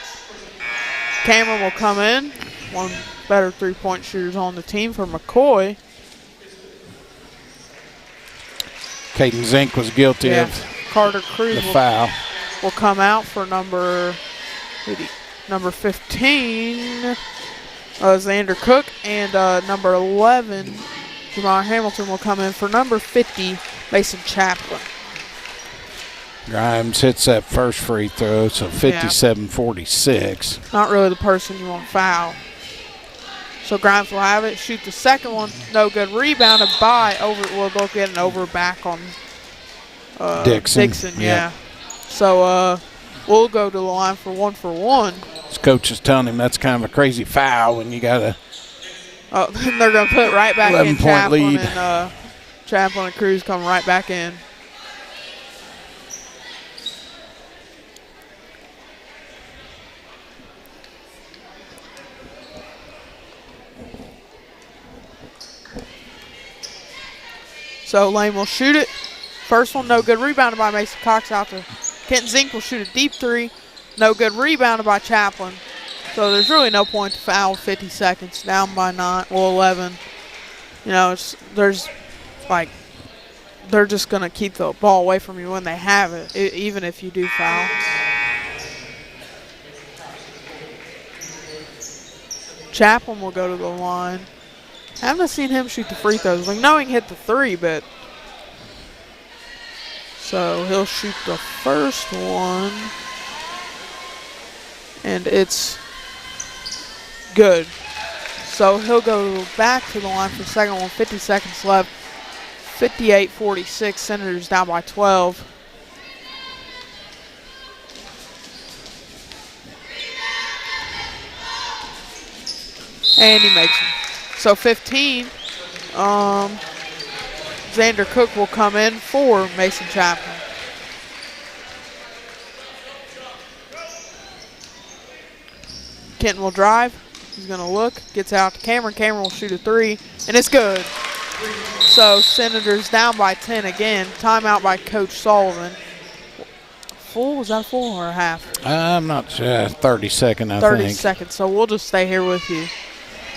Cameron will come in. One better three-point shooters on the team for McCoy. Caden Zink was guilty of Carter Cruz the foul. Will come out for number 15, Xander Cook, and number 11, Jamar Hamilton, will come in for number 50, Mason Chaplin. Grimes hits that first free throw, so 57-46. Not really the person you want to foul. So Grimes will have it. Shoot the second one. No good. Rebounded by over. Well, they'll get an over back on Dixon. Yeah. So we'll go to the line for 1 for 1. His coach is telling him that's kind of a crazy foul when you got a. Oh, then they're going to put it right back in. 11-point lead. And Chaplin and Cruz come right back in. So Lane will shoot it. First one, no good. Rebounded by Mason Cox out to Kenton Zink will shoot a deep three. No good. Rebounded by Chaplin. So there's really no point to foul. 50 seconds. Down by 11. You know, they're just going to keep the ball away from you when they have it, even if you do foul. Chaplin will go to the line. I haven't seen him shoot the free throws. Like, knowing he hit the three, but. So he'll shoot the first one. And it's good. So he'll go back to the line for the second one. 50 seconds left. 58-46. Senators down by 12. And he makes it. So 15, Xander Cook will come in for Mason Chaplin. Kenton will drive. He's going to look, gets out to Cameron. Cameron will shoot a three, and it's good. So Senators down by 10 again. Timeout by Coach Sullivan. Full? Was that a full or a half? I'm not sure. 30-second, I think. 30 seconds. So we'll just stay here with you.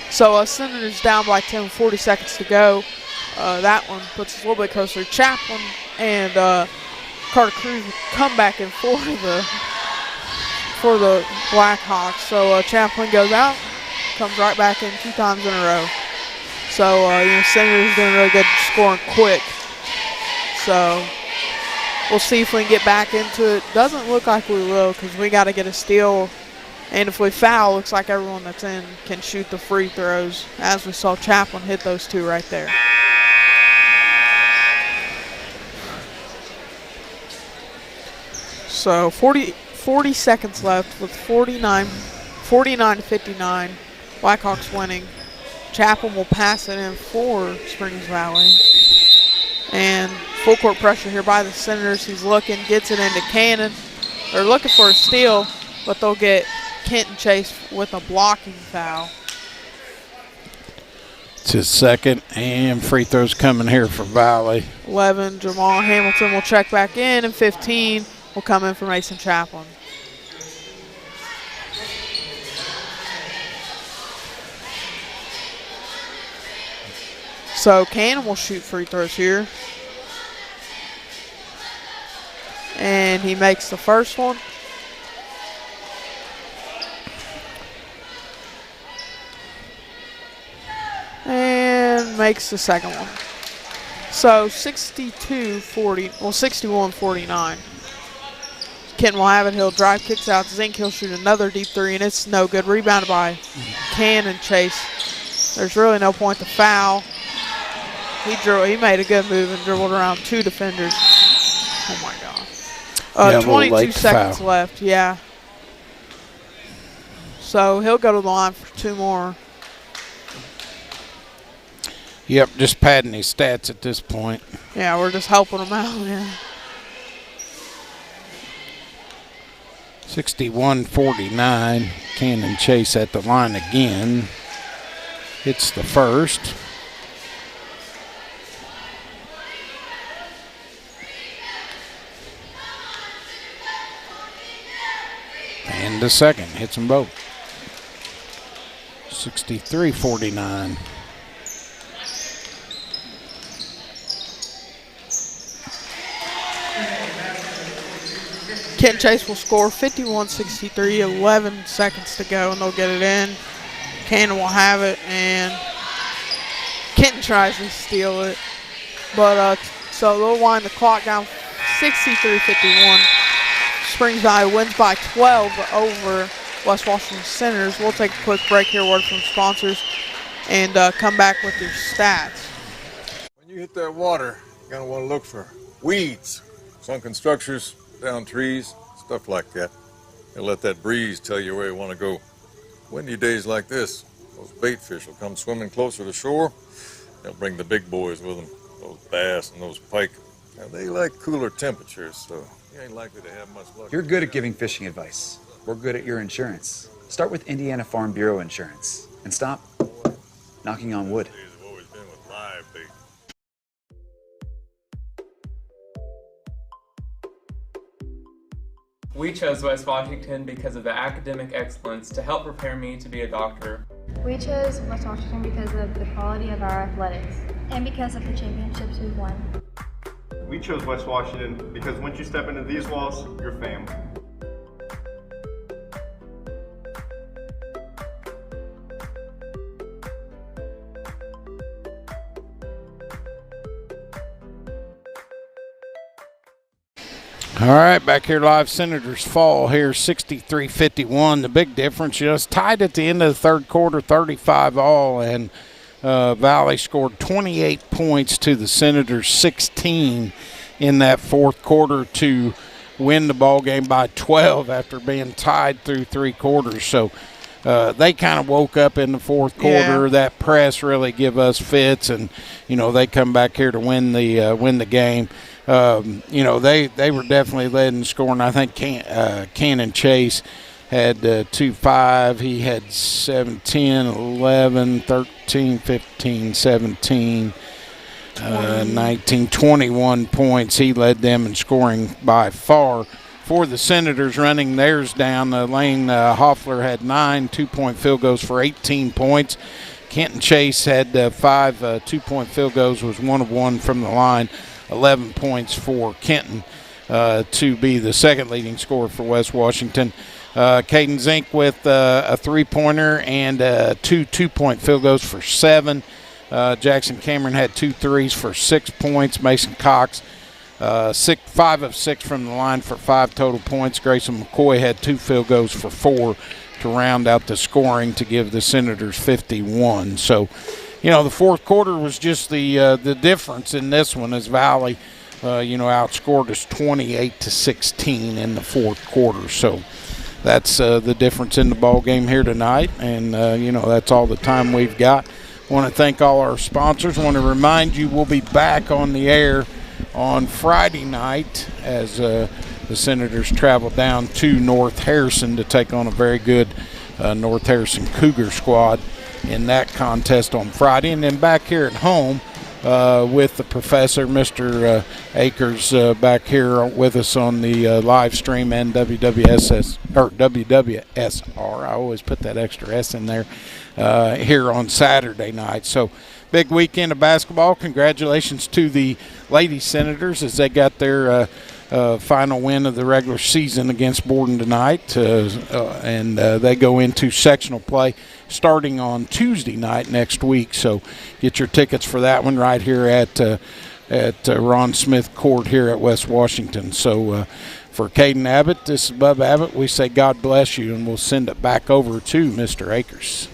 So Senators down by 10 with 40 seconds to go. That one puts us a little bit closer. Chaplin and Carter Cruz come back in for the Blackhawks. So Chaplin goes out, comes right back in 2 times in a row. So Senators doing really good scoring quick. So we'll see if we can get back into it. Doesn't look like we will because we got to get a steal. And if we foul, looks like everyone that's in can shoot the free throws, as we saw Chaplin hit those 2 right there. So 40 seconds left with 49-59. Blackhawks winning. Chaplin will pass it in for Springs Valley. And full court pressure here by the Senators. He's looking, gets it into Cannon. They're looking for a steal, but they'll get Kenton Chase with a blocking foul. It's his second, and free throws coming here for Valley. 11, Jamal Hamilton will check back in, and 15 will come in for Mason Chaplin. So Cannon will shoot free throws here. And he makes the first one. And makes the second one. So 61-49. Kenton will have it. He'll drive, kicks out to Zink. He'll shoot another deep three, and it's no good. Rebounded by Cannon Chase. There's really no point to foul. He made a good move and dribbled around 2 defenders. Oh, my God. 22 seconds left, yeah. So he'll go to the line for 2 more. Yep, just padding his stats at this point. Yeah, we're just helping him out, yeah. 61-49. Cannon Chase at the line again. Hits the first. And the second. Hits them both. 63-49. Kenton Chase will score 51-63, 11 seconds to go, and they'll get it in. Cannon will have it, and Kenton tries to steal it. But so they'll wind the clock down 63-51. Springs Valley wins by 12 over West Washington Senators. We'll take a quick break here, word from sponsors. and come back with your stats. When you hit that water, you're going to want to look for weeds, sunken structures, down trees, stuff like that. And let that breeze tell you where you want to go. Windy days like this, those bait fish will come swimming closer to shore. They'll bring the big boys with them, those bass and those pike. Now, they like cooler temperatures, so you ain't likely to have much luck. You're good at giving fishing advice. We're good at your insurance. Start with Indiana Farm Bureau Insurance and stop knocking on wood. I've always been with live bait. We chose West Washington because of the academic excellence to help prepare me to be a doctor. We chose West Washington because of the quality of our athletics and because of the championships we've won. We chose West Washington because once you step into these walls, you're family. All right, back here live, Senators fall here 63-51. The big difference, just tied at the end of the third quarter, 35 all, and Valley scored 28 points to the Senators 16 in that fourth quarter to win the ball game by 12 after being tied through three quarters. So they kind of woke up in the fourth quarter. Yeah. That press really give us fits, and they come back here to win the game. They were definitely led in scoring. I think Cannon Chase had 2-5. He had 17, 11, 13, 15, 17, 19, 21 points. He led them in scoring by far. For the Senators, running theirs down, Lane Hoffler had 9 2-point field goals for 18 points. Kenton Chase had 5 2-point field goals, was 1 of 1 from the line. 11 points for Kenton to be the second leading scorer for West Washington. Caden Zink with a three-pointer and 2 2-point field goals for 7. Jackson Cameron had 2 threes for 6 points. Mason Cox, 5 of 6 from the line for 5 total points. Grayson McCoy had 2 field goals for 4 to round out the scoring to give the Senators 51. So, the fourth quarter was just the difference in this one as Valley, outscored us 28-16 in the fourth quarter. So that's the difference in the ball game here tonight, and that's all the time we've got. Want to thank all our sponsors. Want to remind you we'll be back on the air on Friday night as the Senators travel down to North Harrison to take on a very good North Harrison Cougar squad in that contest on Friday. And then back here at home with the professor, Mr. Akers, back here with us on the live stream and WWSR. I always put that extra S in there here on Saturday night. So big weekend of basketball. Congratulations to the Lady Senators as they got their final win of the regular season against Borden tonight, and they go into sectional play starting on Tuesday night next week. So get your tickets for that one right here at Ron Smith Court here at West Washington. So for Caden Abbott, this is Bub Abbott. We say God bless you, and we'll send it back over to Mr. Akers.